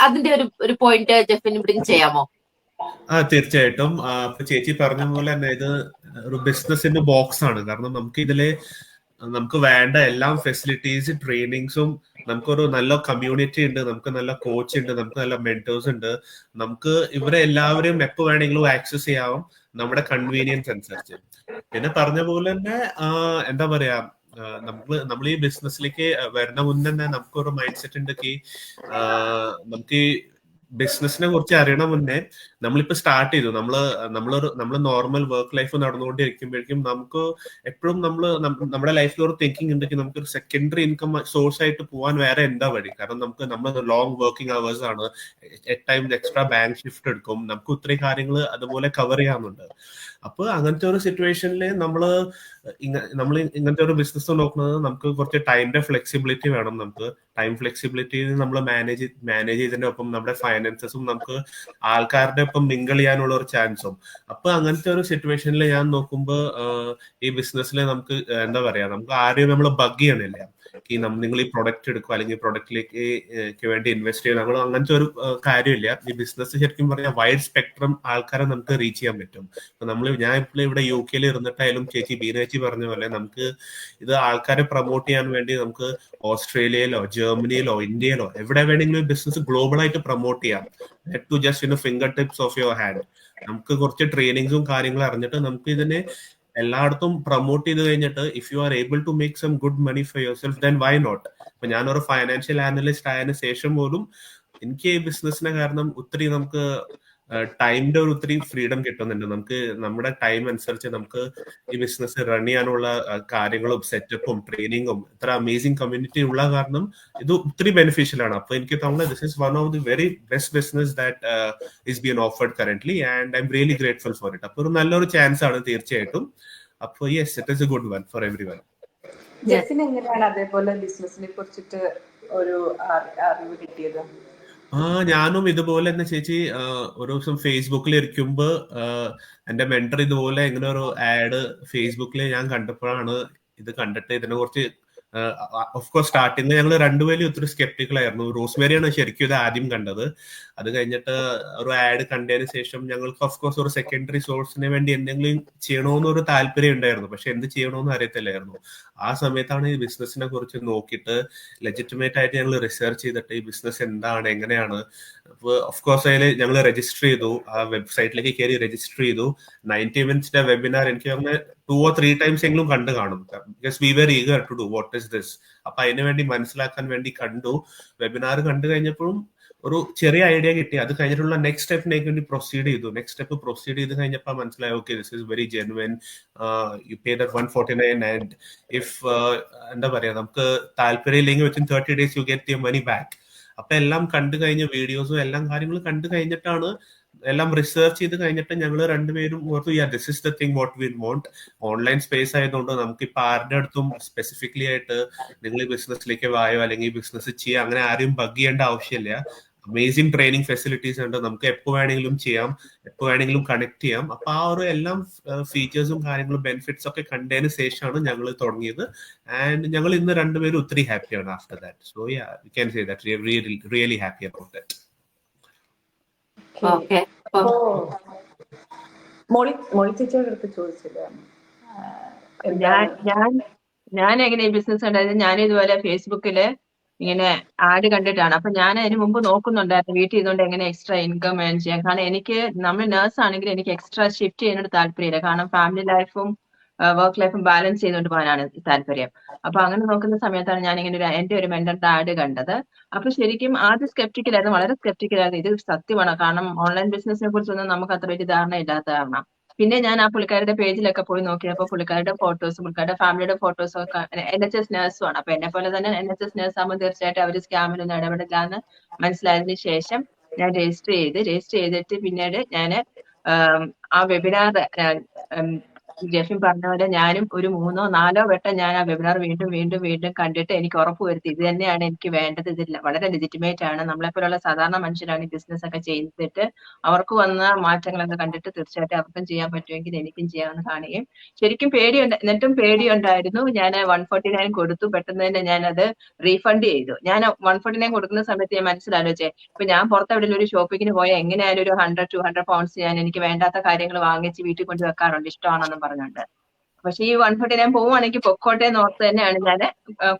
അതിന്റെ ഒരു പോയിന്റ് ജെഫിൻ ബ്രിങ് ചെയ്യാമോ? തീർച്ചയായിട്ടും. ചേച്ചി പറഞ്ഞ പോലെ തന്നെ ഇത് ഒരു ബിസിനസിന്റെ ബോക്സ് ആണ്. കാരണം നമുക്ക് വേണ്ട എല്ലാ ഫെസിലിറ്റീസ്, ട്രെയിനിങ്സും, നമുക്കൊരു നല്ല കമ്മ്യൂണിറ്റി ഉണ്ട്, നമുക്ക് നല്ല കോച്ച് ഉണ്ട്, നമുക്ക് നല്ല മെന്റേഴ്സ് ഉണ്ട്. നമുക്ക് ഇവരെ എല്ലാവരെയും എപ്പോൾ വേണമെങ്കിലും ആക്സസ് ചെയ്യാവും നമ്മുടെ കൺവീനിയൻസ് അനുസരിച്ച്. പിന്നെ പറഞ്ഞ പോലെ തന്നെ എന്താ പറയാ, നമ്മൾ ഈ ബിസിനസ്സിലേക്ക് വരുന്ന മുന്നേ തന്നെ നമുക്കൊരു മൈൻഡ് സെറ്റ് ഉണ്ട്. നമുക്ക് ഈ ബിസിനസിനെ കുറിച്ച് അറിയണം മുന്നേ നമ്മളിപ്പോ സ്റ്റാർട്ട് ചെയ്തു, നമ്മള് നോർമൽ വർക്ക് ലൈഫ് നടന്നുകൊണ്ടിരിക്കുമ്പോഴേക്കും നമുക്ക് എപ്പോഴും നമ്മുടെ ലൈഫിൽ ഒരു തിങ്കിങ് ഉണ്ടെങ്കിൽ നമുക്കൊരു സെക്കൻഡറി ഇൻകം സോഴ്സ് ആയിട്ട് പോകാൻ വേറെ എന്താ വഴി? കാരണം നമ്മൾ ലോങ് വർക്കിംഗ് അവേഴ്സ് ആണ്, 8 ടൈംസ് എക്സ്ട്രാ ബാങ്ക് ഷിഫ്റ്റ് എടുക്കും, നമുക്ക് ഒത്തിരി കാര്യങ്ങൾ അതുപോലെ കവർ ചെയ്യാനുണ്ട്. അപ്പൊ അങ്ങനത്തെ ഒരു സിറ്റുവേഷനിൽ നമ്മൾ ഇങ്ങനത്തെ ഒരു ബിസിനസ് നോക്കുന്നത് നമുക്ക് കുറച്ച് ടൈമിന്റെ ഫ്ലെക്സിബിലിറ്റി വേണം. നമുക്ക് ടൈം ഫ്ലെക്സിബിലിറ്റി നമ്മൾ മാനേജ് ചെയ്തതിന്റെ ഒപ്പം നമ്മുടെ ഫൈനാൻസസും നമുക്ക് ആൾക്കാരുടെ ഒപ്പം മിങ്കിൾ ചെയ്യാനുള്ള ഒരു ചാൻസും. അപ്പൊ അങ്ങനത്തെ ഒരു സിറ്റുവേഷനിൽ ഞാൻ നോക്കുമ്പോൾ ഈ ബിസിനസ്സിൽ നമുക്ക് എന്താ പറയാ, നമുക്ക് ആരെയും നമ്മൾ ബഗ് ചെയ്യണില്ല. നിങ്ങൾ ഈ പ്രൊഡക്റ്റ് എടുക്കുക അല്ലെങ്കിൽ പ്രൊഡക്റ്റിലേക്ക് വേണ്ടി ഇൻവെസ്റ്റ് ചെയ്യുക, നമ്മൾ അങ്ങനത്തെ ഒരു കാര്യമില്ല. ഈ ബിസിനസ് ശരിക്കും പറഞ്ഞാൽ വൈഡ് സ്പെക്ട്രം ആൾക്കാരെ നമുക്ക് റീച്ച് ചെയ്യാൻ പറ്റും. ഞാൻ ഇപ്പോൾ ഇവിടെ UK ഇരുന്നിട്ടായാലും ബീനേച്ചി പറഞ്ഞ പോലെ നമുക്ക് ഇത് ആൾക്കാരെ പ്രൊമോട്ട് ചെയ്യാൻ വേണ്ടി നമുക്ക് ഓസ്ട്രേലിയയിലോ ജർമ്മനിയിലോ ഇന്ത്യയിലോ എവിടെ വേണമെങ്കിലും ബിസിനസ് ഗ്ലോബൽ ആയിട്ട് പ്രൊമോട്ട് ചെയ്യാം. To just finger tips of your hand. നമുക്ക് കുറച്ച് ട്രെയിനിങ്സും കാര്യങ്ങളും അറിഞ്ഞിട്ട് നമുക്ക് ഇതിനെ എല്ലായിടത്തും പ്രൊമോട്ട് ചെയ്ത് കഴിഞ്ഞിട്ട് if you are able to make some good money for yourself then why not. ഇപ്പൊ ഞാനൊരു ഫൈനാൻഷ്യൽ ആനലിസ്റ്റ് ആയതിനു ശേഷം പോലും എനിക്ക് ഈ ബിസിനസിനെ കാരണം ഒത്തിരി നമുക്ക് ടൈമിന്റെ ഒരു ഒത്തിരി ഫ്രീഡം കിട്ടുന്നുണ്ട്. നമുക്ക് നമ്മുടെ ടൈം അനുസരിച്ച് നമുക്ക് ഈ ബിസിനസ് റൺ ചെയ്യാനുള്ള കാര്യങ്ങളും സെറ്റപ്പും ട്രെയിനിങ്ങും ഇത്ര അമേസിംഗ് കമ്മ്യൂണിറ്റി ഉള്ള കാരണം ഇത് ഒത്തിരി ബെനിഫിഷ്യൽ ആണ്. അപ്പൊ എനിക്ക് തോന്നുന്നത് this is one of the very best business that is been offered currently and I'm really grateful for it. അപ്പൊ ഒരു നല്ലൊരു ചാൻസ് ആണ് തീർച്ചയായിട്ടും. അപ്പൊ yes, it is a good one for everyone. ജെഫിന് എങ്ങനെയാണ് അതേപോലെ ബിസിനസിനെ കുറിച്ചിട്ട് ഒരു അറിവ് കിട്ടിയത്? ഞാനും ഇതുപോലെ തന്നെ ചേച്ചി ഒരു ദിവസം ഫേസ്ബുക്കിൽ ഇരിക്കുമ്പോ എന്റെ മെന്റർ ഇതുപോലെ ഇങ്ങനെ ഒരു ആഡ് ഫേസ്ബുക്കിൽ ഞാൻ കണ്ടപ്പോഴാണ് ഇത് കണ്ടിട്ട് ഇതിനെ കുറിച്ച് ഓഫ് കോഴ്സ് സ്റ്റാർട്ടിങ് ഞങ്ങൾ രണ്ടുപേരും ഒത്തിരി സ്കെപ്റ്റിക്കൽ ആയിരുന്നു. റോസ്മേരിയാണ് ശരിക്കും ഇത് ആദ്യം കണ്ടത്. അത് കഴിഞ്ഞിട്ട് ഒരു ആഡ് കണ്ടതിന് ശേഷം ഞങ്ങൾക്ക് ഓഫ് കോഴ്സ് ഒരു സെക്കൻഡറി സോഴ്സിന് വേണ്ടി എന്തെങ്കിലും ചെയ്യണമെന്നൊരു താല്പര്യം ഉണ്ടായിരുന്നു. പക്ഷെ എന്ത് ചെയ്യണമെന്ന് അറിയത്തില്ലായിരുന്നു. ആ സമയത്താണ് ഈ ബിസിനസിനെ കുറിച്ച് നോക്കിയിട്ട് ലെജിറ്റിമേറ്റ് ആയിട്ട് ഞങ്ങൾ റിസർച്ച് ചെയ്തിട്ട് ഈ ബിസിനസ് എന്താണ്, എങ്ങനെയാണ്. അപ്പൊ ഓഫ് കോഴ്സ് അതിൽ ഞങ്ങൾ രജിസ്റ്റർ ചെയ്തു. ആ വെബ്സൈറ്റിലേക്ക് കയറി രജിസ്റ്റർ ചെയ്തു. 90 മിനിറ്റ്സിന്റെ വെബിനാർ എനിക്ക് അങ്ങനെ 2 or 3 times എങ്കിലും കണ്ടു കാണും. Because we were eager to do what is this. അപ്പൊ അതിനു വേണ്ടി മനസ്സിലാക്കാൻ വേണ്ടി കണ്ടു. വെബിനാർ കണ്ടു കഴിഞ്ഞപ്പോഴും ഒരു ചെറിയ ഐഡിയ കിട്ടി. അത് കഴിഞ്ഞിട്ടുള്ള നെക്സ്റ്റ് സ്റ്റെപ്പിനേക്ക് വേണ്ടി പ്രൊസീഡ് ചെയ്തു. നെക്സ്റ്റ് സ്റ്റെപ്പ് പ്രൊസീഡ് ചെയ്ത് കഴിഞ്ഞപ്പോൾ മനസ്സിലായി okay this is very genuine. You pay that 149 and if എന്താ പറയാ നമുക്ക് താല്പര്യം ഇല്ലെങ്കിൽ within 30 days you get your money back. അപ്പൊ എല്ലാം കണ്ടു കഴിഞ്ഞ വീഡിയോസും എല്ലാം കാര്യങ്ങളും കണ്ടു കഴിഞ്ഞിട്ടാണ് എല്ലാം റിസർച്ച് ചെയ്ത് കഴിഞ്ഞിട്ട് ഞങ്ങൾ രണ്ടുപേരും ഓർത്തു this is the thing what we want. Online space ആയതുകൊണ്ട് നമുക്ക് ഇപ്പൊ ആരുടെ അടുത്തും സ്പെസിഫിക്കലി ആയിട്ട് നിങ്ങൾ ഈ ബിസിനസ്സിലേക്ക് വായോ അല്ലെങ്കിൽ ബിസിനസ് ചെയ്യാം അങ്ങനെ ആരും ബഗ് ചെയ്യേണ്ട ആവശ്യമില്ല. അമേസിംഗ് ട്രെയിനിങ് ഫെസിലിറ്റീസ് ഉണ്ട്. നമുക്ക് എപ്പോൾ വേണമെങ്കിലും ചെയ്യാം, എപ്പോൾ വേണമെങ്കിലും കണക്ട് ചെയ്യാം. അപ്പൊ ആ ഒരു എല്ലാം ഫീച്ചേഴ്സും കാര്യങ്ങളും ബെനിഫിറ്റ്സ് ഒക്കെ കണ്ടതിന് ശേഷമാണ് ഞങ്ങൾ തുടങ്ങിയത്. ആൻഡ് ഞങ്ങൾ ഇന്ന് രണ്ടുപേരും ഒത്തിരി ഹാപ്പിയാണ് after that. So yeah you can say that really happy about that. Okay. Molly ചേച്ചിയുടെ അടുത്ത് ചോദിച്ചില്ല ഞാൻ എങ്ങനെ ഈ ബിസിനസ് ഉണ്ടായത്? ഞാൻ ഇതുപോലെ ഫേസ്ബുക്കില് ഇങ്ങനെ ആഡ് കണ്ടിട്ടാണ്. അപ്പൊ ഞാൻ അതിന് മുമ്പ് നോക്കുന്നുണ്ടായിരുന്നു വീട്ടിൽ ഇരുന്നുകൊണ്ട് എങ്ങനെ എക്സ്ട്രാ ഇൻകം ഏൺ ചെയ്യാം. കാരണം എനിക്ക് നമ്മൾ നേഴ്സ് ആണെങ്കിൽ എനിക്ക് എക്സ്ട്രാ ഷിഫ്റ്റ് ചെയ്യാനൊരു താല്പര്യമില്ല. കാരണം ഫാമിലി ലൈഫും വർക്ക് ലൈഫും ബാലൻസ് ചെയ്തുകൊണ്ട് പോകാനാണ് താല്പര്യം. അപ്പൊ അങ്ങനെ നോക്കുന്ന സമയത്താണ് ഞാൻ ഇങ്ങനെ എന്റെ ഒരു മെന്ററിന്റെ ആഡ് കണ്ടത്. അപ്പൊ ശരിക്കും ആദ്യം സ്കെപ്റ്റിക്കലായിരുന്നു, വളരെ സ്കെപ്റ്റിക്കലായിരുന്നു. ഇത് സത്യമാണ്. കാരണം ഓൺലൈൻ ബിസിനസിനെ കുറിച്ചൊന്നും നമുക്ക് അത്ര വലിയ ധാരണ ഇല്ലാത്ത കാരണം. പിന്നെ ഞാൻ ആ പുള്ളിക്കാരുടെ പേജിലൊക്കെ പോയി നോക്കിയപ്പോൾ പുള്ളിക്കാരുടെ ഫോട്ടോസും പുള്ളിക്കാരുടെ ഫാമിലിയുടെ ഫോട്ടോസും ഒക്കെ NHS നേഴ്സും ആണ്. അപ്പൊ എന്നെ പോലെ തന്നെ NHS നേഴ്സ് ആകുമ്പോൾ തീർച്ചയായിട്ടും അവർ സ്കാമിലൊന്നും ഇടപെടില്ല എന്ന് മനസ്സിലായതിനു ശേഷം ഞാൻ രജിസ്റ്റർ ചെയ്തിട്ട് പിന്നീട് ഞാൻ ആ വെബിനാർ ജെഫിൻ പറഞ്ഞ പോലെ ഞാനും ഒരു 3 or 4 വട്ടം ഞാൻ ആ വെബിനാർ വീണ്ടും കണ്ടിട്ട് എനിക്ക് ഉറപ്പ് വരുത്തി ഇത് തന്നെയാണ് എനിക്ക് വേണ്ടത്. ഇത് വളരെ ലെജിറ്റിമേറ്റ് ആണ്. നമ്മളെപ്പോലുള്ള സാധാരണ മനുഷ്യരാണ് ഈ ബിസിനസ് ഒക്കെ ചെയ്തിട്ട് അവർക്ക് വന്ന മാറ്റങ്ങളൊക്കെ കണ്ടിട്ട് തീർച്ചയായിട്ടും അവർക്കും ചെയ്യാൻ പറ്റുമെങ്കിൽ എനിക്കും ചെയ്യാമെന്ന് കാണുകയും ശരിക്കും എന്നിട്ടും പേടിയുണ്ടായിരുന്നു. ഞാൻ 149 കൊടുത്തു. പെട്ടെന്ന് തന്നെ ഞാനത് റീഫണ്ട് ചെയ്തു. ഞാൻ 149 കൊടുക്കുന്ന സമയത്ത് ഞാൻ മനസ്സിലാലോചിച്ചേ ഇപ്പൊ ഞാൻ പുറത്തെവിടെയും ഒരു ഷോപ്പിങ്ങിന് പോയാൽ എങ്ങനെയായാലും ഒരു 100-200 pounds ഞാൻ എനിക്ക് വേണ്ടാത്ത കാര്യങ്ങൾ വാങ്ങിച്ച് വീട്ടിൽ കൊണ്ട് വെക്കാറുണ്ട് ഇഷ്ടമാണെന്നും പറഞ്ഞുകൊണ്ട്. പക്ഷെ ഈ 149 പോവുകയാണെങ്കിൽ പൊക്കോട്ടെ എന്ന് ഓർത്ത് തന്നെയാണ് ഞാൻ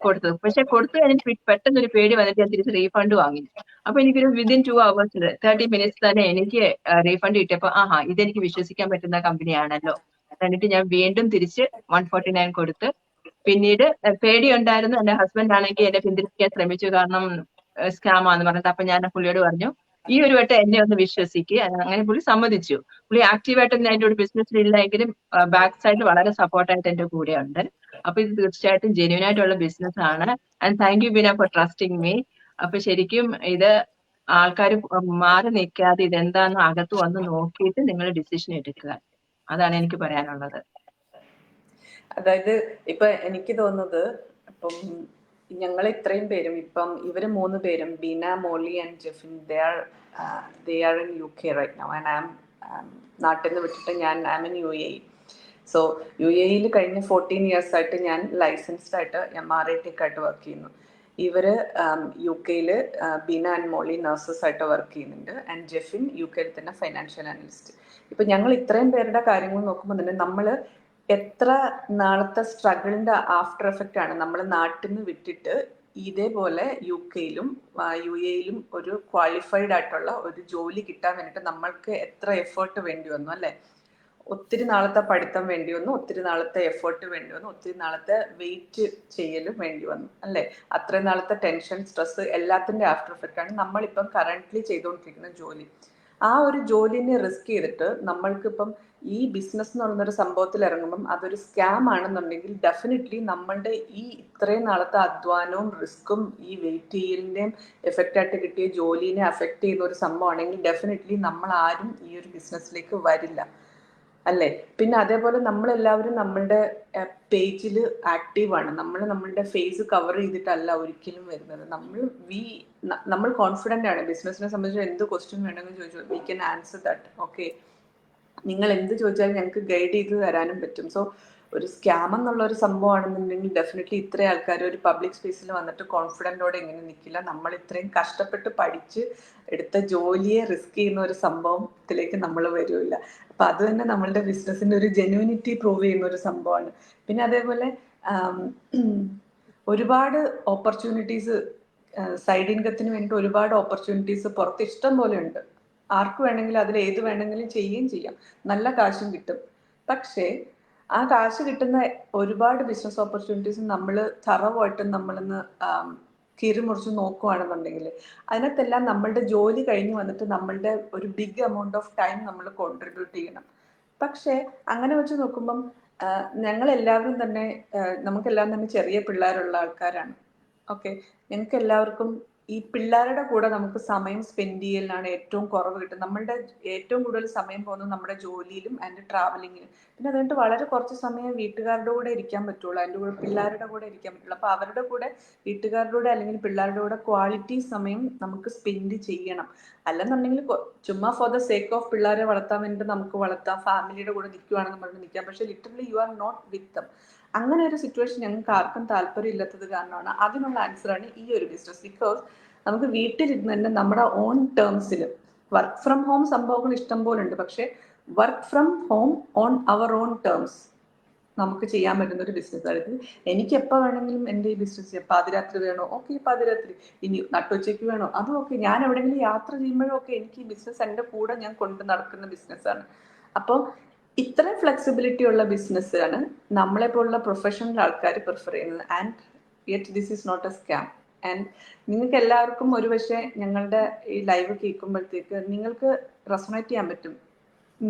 കൊടുത്തത്. പക്ഷെ കൊടുത്തു കഴിഞ്ഞിട്ട് പെട്ടെന്ന് ഒരു പേടി വന്നിട്ട് ഞാൻ തിരിച്ച് റീഫണ്ട് വാങ്ങി. അപ്പൊ എനിക്കൊരു വിതിൻ 2 hours 30 minutes തന്നെ എനിക്ക് റീഫണ്ട് കിട്ടിയപ്പോ ഇതെനിക്ക് വിശ്വസിക്കാൻ പറ്റുന്ന കമ്പനിയാണല്ലോ. എന്നിട്ട് ഞാൻ വീണ്ടും തിരിച്ച് 149 കൊടുത്ത്. പിന്നീട് പേടി ഉണ്ടായിരുന്നു. എന്റെ ഹസ്ബൻഡ് ആണെങ്കിൽ എന്നെ പിന്തിരിപ്പിക്കാൻ ശ്രമിച്ചു. കാരണം സ്കാമാന്ന് പറഞ്ഞിട്ട്. അപ്പൊ ഞാൻ പുള്ളിയോട് പറഞ്ഞു ഈ ഒരു വട്ടം എന്നെ ഒന്ന് വിശ്വസിക്കുക. അങ്ങനെ പുള്ളി സമ്മതിച്ചു. പുള്ളി ആക്റ്റീവായിട്ടൊന്നും അതിന്റെ ഒരു ബിസിനസ്സിൽ ഇല്ലെങ്കിലും ബാക്ക് സൈഡിൽ വളരെ സപ്പോർട്ടായിട്ട് എന്റെ കൂടെ ഉണ്ട്. അപ്പൊ ഇത് തീർച്ചയായിട്ടും ജെന്യൂൻ ആയിട്ടുള്ള ബിസിനസ് ആണ്. And thank you Beena four trusting me. അപ്പൊ ശരിക്കും ഇത് ആൾക്കാർ മാറി നിൽക്കാതെ ഇതെന്താന്ന് അകത്ത് വന്ന് നോക്കിയിട്ട് നിങ്ങൾ ഡിസിഷൻ എടുക്കുക. അതാണ് എനിക്ക് പറയാനുള്ളത്. അതായത് ഇപ്പൊ എനിക്ക് തോന്നുന്നത് ഇപ്പം ഞങ്ങൾ ഇത്രയും പേരും ഇപ്പം ഇവര് 3 പേരും Beena, Molly and Jefin they are in UK right now and I am നാട്ടിൽ നിന്ന് വിട്ടിട്ട് ഞാൻ I M in UAE. So UAE കഴിഞ്ഞ 14 years ആയിട്ട് ഞാൻ ലൈസൻസ്ഡ് ആയിട്ട് MRIT ആയിട്ട് വർക്ക് ചെയ്യുന്നു. ഇവര് UK Beena and Molly nurses ആയിട്ട് വർക്ക് ചെയ്യുന്നുണ്ട്. ആൻഡ് ജെഫിൻ UK തന്നെ ഫൈനാൻഷ്യൽ അനലിസ്റ്റ്. ഇപ്പൊ ഞങ്ങൾ ഇത്രയും പേരുടെ കാര്യങ്ങൾ നോക്കുമ്പോൾ തന്നെ നമ്മള് എത്ര നാളത്തെ സ്ട്രഗിളിന്റെ ആഫ്റ്റർ എഫക്റ്റ് ആണ് നമ്മൾ നാട്ടിൽ നിന്ന് വിട്ടിട്ട് ഇതേപോലെ UK UAE ഒരു ക്വാളിഫൈഡ് ആയിട്ടുള്ള ഒരു ജോലി കിട്ടാൻ വേണ്ടിയിട്ട് നമ്മൾക്ക് എത്ര എഫേർട്ട് വേണ്ടി വന്നു അല്ലെ. ഒത്തിരി നാളത്തെ പഠിത്തം വേണ്ടി വന്നു, ഒത്തിരി നാളത്തെ എഫേർട്ട് വേണ്ടി വന്നു, ഒത്തിരി നാളത്തെ വെയിറ്റ് ചെയ്യലും വേണ്ടി വന്നു അല്ലെ. അത്രയും നാളത്തെ ടെൻഷൻ, സ്ട്രെസ് എല്ലാത്തിന്റെ ആഫ്റ്റർ എഫക്റ്റ് ആണ് നമ്മളിപ്പം കറന്റ്ലി ചെയ്തുകൊണ്ടിരിക്കുന്ന ജോലി. ആ ഒരു ജോലിനെ റിസ്ക് ചെയ്തിട്ട് നമ്മൾക്കിപ്പം ഈ ബിസിനസ് എന്ന് പറയുന്നൊരു സംഭവത്തിൽ ഇറങ്ങുമ്പം അതൊരു സ്കാം ആണെന്നുണ്ടെങ്കിൽ ഡെഫിനറ്റ്ലി നമ്മളുടെ ഈ ഇത്രയും നാളത്തെ അധ്വാനവും റിസ്ക്കും ഈ വെയിറ്റ് ചെയ്യലിൻ്റെയും എഫക്റ്റ് ആയിട്ട് കിട്ടിയ ജോലിനെ അഫക്റ്റ് ചെയ്യുന്ന ഒരു സംഭവമാണെങ്കിൽ ഡെഫിനറ്റ്ലി നമ്മൾ ആരും ഈ ഒരു ബിസിനസ്സിലേക്ക് വരില്ല അല്ലേ. പിന്നെ അതേപോലെ നമ്മളെല്ലാവരും നമ്മളുടെ പേജിൽ ആക്റ്റീവാണ്. നമ്മളുടെ ഫേസ് കവർ ചെയ്തിട്ടല്ല ഒരിക്കലും വരുന്നത്. നമ്മൾ കോൺഫിഡൻ്റ് ആണ്. ബിസിനസ്സിനെ സംബന്ധിച്ച് എന്ത് ക്വസ്റ്റ്യൻ വേണമെങ്കിലും ചോദിച്ചു, we can answer that. Okay, നിങ്ങൾ എന്ത് ചോദിച്ചാലും ഞങ്ങൾക്ക് ഗൈഡ് ചെയ്ത് തരാനും പറ്റും. സോ ഒരു സ്കാം എന്നുള്ള ഒരു സംഭവമാണെന്നുണ്ടെങ്കിൽ ഡെഫിനറ്റ്ലി ഇത്രയും ആൾക്കാർ ഒരു പബ്ലിക് സ്പേസിൽ വന്നിട്ട് കോൺഫിഡൻറ്റോടെ എങ്ങനെ നിൽക്കില്ല. നമ്മൾ ഇത്രയും കഷ്ടപ്പെട്ട് പഠിച്ച് എടുത്ത ജോലിയെ റിസ്ക് ചെയ്യുന്ന ഒരു സംഭവത്തിലേക്ക് നമ്മൾ വരില്ല. അപ്പം അത് തന്നെ നമ്മളുടെ ബിസിനസ്സിൻ്റെ ഒരു ജെന്യൂനിറ്റി പ്രൂവ് ചെയ്യുന്ന ഒരു സംഭവമാണ്. പിന്നെ അതേപോലെ ഒരുപാട് ഓപ്പർച്യൂണിറ്റീസ്, സൈഡ് ഇൻകത്തിന് വേണ്ടിയിട്ട് ഒരുപാട് ഓപ്പർച്യൂണിറ്റീസ് പുറത്ത് ഇഷ്ടം പോലെ ഉണ്ട്. ആർക്ക് വേണമെങ്കിലും അതിൽ ഏത് വേണമെങ്കിലും ചെയ്യുകയും ചെയ്യാം, നല്ല കാശും കിട്ടും. പക്ഷേ ആ കാശ് കിട്ടുന്ന ഒരുപാട് ബിസിനസ് ഓപ്പർച്യൂണിറ്റീസ് നമ്മൾ തറവായിട്ട് നമ്മളിന്ന് കീറിമുറിച്ച് നോക്കുകയാണെന്നുണ്ടെങ്കിൽ അതിനകത്തെല്ലാം നമ്മളുടെ ജോലി കഴിഞ്ഞ് വന്നിട്ട് നമ്മളുടെ ഒരു ബിഗ് എമൗണ്ട് ഓഫ് ടൈം നമ്മൾ കോൺട്രിബ്യൂട്ട് ചെയ്യണം. പക്ഷേ അങ്ങനെ വെച്ച് നോക്കുമ്പം ഞങ്ങളെല്ലാവരും തന്നെ നമുക്കെല്ലാം തന്നെ ചെറിയ പിള്ളേരുള്ള ആൾക്കാരാണ്. ഓക്കെ, ഞങ്ങൾക്ക് എല്ലാവർക്കും ഈ പിള്ളേരുടെ കൂടെ നമുക്ക് സമയം സ്പെൻഡ് ചെയ്യലിനാണ് ഏറ്റവും കുറവ് കിട്ടും. നമ്മളുടെ ഏറ്റവും കൂടുതൽ സമയം പോകുന്നത് നമ്മുടെ ജോലിയിലും ആൻഡ് ട്രാവലിങ്ങിലും. പിന്നെ അതുകൊണ്ട് വളരെ കുറച്ച് സമയം വീട്ടുകാരുടെ കൂടെ ഇരിക്കാൻ പറ്റുള്ളൂ, അതിൻ്റെ കൂടെ പിള്ളേരുടെ കൂടെ ഇരിക്കാൻ പറ്റുള്ളൂ. അപ്പോൾ അവരുടെ കൂടെ, വീട്ടുകാരുടെ കൂടെ അല്ലെങ്കിൽ പിള്ളേരുടെ കൂടെ ക്വാളിറ്റി സമയം നമുക്ക് സ്പെൻഡ് ചെയ്യണം. അല്ലെന്നുണ്ടെങ്കിൽ ചുമ്മാ ഫോർ ദ സേക്ക് ഓഫ് പിള്ളേരെ വളർത്താൻ വേണ്ടിയിട്ട് നമുക്ക് വളർത്താം, ഫാമിലിയുടെ കൂടെ നിൽക്കുകയാണെന്ന് പറഞ്ഞ് നിൽക്കാം. പക്ഷേ literally you are not with dum. അങ്ങനെ ഒരു സിറ്റുവേഷൻ ഞങ്ങൾക്ക് ആർക്കും താല്പര്യം ഇല്ലാത്തത് കാരണമാണ്. അതിനുള്ള ആൻസറാണ് ഈ ഒരു ബിസിനസ്. ബിക്കോസ് നമുക്ക് വീട്ടിലിരുന്ന് തന്നെ നമ്മുടെ ഓൺ ടേംസിൽ, വർക്ക് ഫ്രം ഹോം സംഭവങ്ങൾ ഇഷ്ടം പോലെ ഉണ്ട്, പക്ഷേ work from home on our own terms നമുക്ക് ചെയ്യാൻ പറ്റുന്ന ഒരു ബിസിനസ് ആയത്. എനിക്ക് എപ്പോൾ വേണമെങ്കിലും എൻ്റെ ഈ ബിസിനസ് ചെയ്യാം. പാതിരാത്രി വേണോ, ഓക്കെ പാതിരാത്രി. ഇനി നട്ടുച്ചയ്ക്ക് വേണോ, അതും ഓക്കെ. ഞാൻ എവിടെയെങ്കിലും യാത്ര ചെയ്യുമ്പോഴും ഒക്കെ എനിക്ക് ഈ ബിസിനസ് എൻ്റെ കൂടെ ഞാൻ കൊണ്ട് നടക്കുന്ന ബിസിനസ്സാണ്. അപ്പോൾ ഇത്രയും ഫ്ലെക്സിബിലിറ്റി ഉള്ള ബിസിനസ്സാണ് നമ്മളെപ്പോലുള്ള പ്രൊഫഷണൽ ആൾക്കാർ പ്രിഫർ ചെയ്യുന്നത്. And yet this is not a scam. And നിങ്ങൾക്ക് എല്ലാവർക്കും ഒരുപക്ഷെ ഞങ്ങളുടെ ഈ ലൈവ് കേൾക്കുമ്പോഴത്തേക്ക് നിങ്ങൾക്ക് റെസൊണേറ്റ് ചെയ്യാൻ പറ്റും.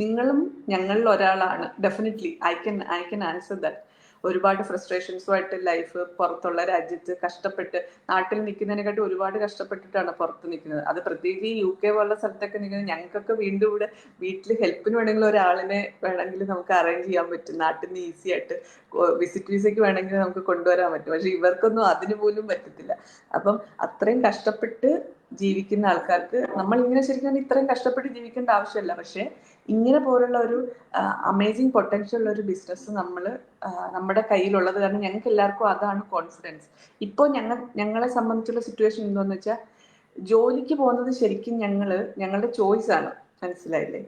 നിങ്ങളും ഞങ്ങളിൽ ഒരാളാണ്. Definitely I can answer that. ഒരുപാട് ഫ്രസ്ട്രേഷൻസുമായിട്ട് ലൈഫ് പുറത്തുള്ള രാജ്യത്ത് കഷ്ടപ്പെട്ട്, നാട്ടിൽ നിൽക്കുന്നതിനെക്കാട്ടി ഒരുപാട് കഷ്ടപ്പെട്ടിട്ടാണ് പുറത്ത് നിൽക്കുന്നത്. അത് പ്രത്യേകിച്ച് ഈ UK പോലുള്ള സ്ഥലത്തൊക്കെ നിൽക്കുന്നത്. ഞങ്ങൾക്കൊക്കെ വീണ്ടും ഇവിടെ വീട്ടിൽ ഹെൽപ്പിന് വേണമെങ്കിൽ ഒരാളിനെ വേണമെങ്കിൽ നമുക്ക് അറേഞ്ച് ചെയ്യാൻ പറ്റും. നാട്ടിൽ നിന്ന് ഈസി ആയിട്ട് വിസിറ്റ് വിസയ്ക്ക് വേണമെങ്കിൽ നമുക്ക് കൊണ്ടുവരാൻ പറ്റും. പക്ഷെ ഇവർക്കൊന്നും അതിന് പോലും പറ്റത്തില്ല. അപ്പം അത്രയും കഷ്ടപ്പെട്ട് ജീവിക്കുന്ന ആൾക്കാർക്ക് നമ്മൾ ഇങ്ങനെ ശരിക്കും ഇത്രയും കഷ്ടപ്പെട്ട് ജീവിക്കേണ്ട ആവശ്യമില്ല. പക്ഷെ ഇങ്ങനെ പോലുള്ള ഒരു അമേസിങ് പൊട്ടൻഷ്യൽ ഉള്ള ഒരു ബിസിനസ് നമ്മുടെ കയ്യിലുള്ളത് കാരണം ഞങ്ങൾക്ക് എല്ലാവർക്കും അതാണ് കോൺഫിഡൻസ്. ഇപ്പോൾ ഞങ്ങളെ സംബന്ധിച്ചുള്ള സിറ്റുവേഷൻ എന്താണെന്ന് വെച്ചാൽ, ജോലിക്ക് പോകുന്നത് ശരിക്കും ഞങ്ങളുടെ ചോയ്സ് ആണ്. മനസ്സിലായില്ലേ?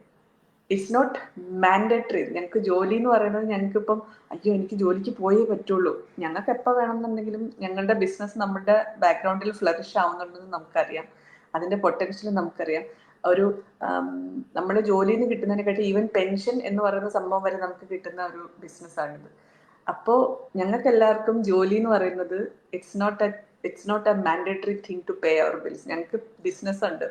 It's not mandatory. ഞങ്ങൾക്ക് ജോലി എന്ന് പറയുന്നത് ഞങ്ങൾക്കിപ്പം അയ്യോ എനിക്ക് ജോലിക്ക് പോയേ പറ്റുള്ളൂ. ഞങ്ങൾക്ക് എപ്പോൾ വേണമെന്നുണ്ടെങ്കിലും ഞങ്ങളുടെ ബിസിനസ് നമ്മുടെ ബാക്ക്ഗ്രൗണ്ടിൽ ഫ്ലറിഷ് ആവുന്നുണ്ടെന്ന് നമുക്കറിയാം. അതിൻ്റെ പൊട്ടൻഷ്യൽ നമുക്കറിയാം. ഒരു നമ്മൾ ജോലിയിൽ നിന്ന് കിട്ടുന്നതിനെക്കാട്ടി ഈവൻ പെൻഷൻ എന്ന് പറയുന്ന സംഭവം വരെ നമുക്ക് കിട്ടുന്ന ഒരു ബിസിനസ്സാണിത്. അപ്പോൾ ഞങ്ങൾക്ക് എല്ലാവർക്കും ജോലി എന്ന് പറയുന്നത് it's not a mandatory thing to pay our bills. ഞങ്ങൾക്ക് ബിസിനസ് ഉണ്ട്.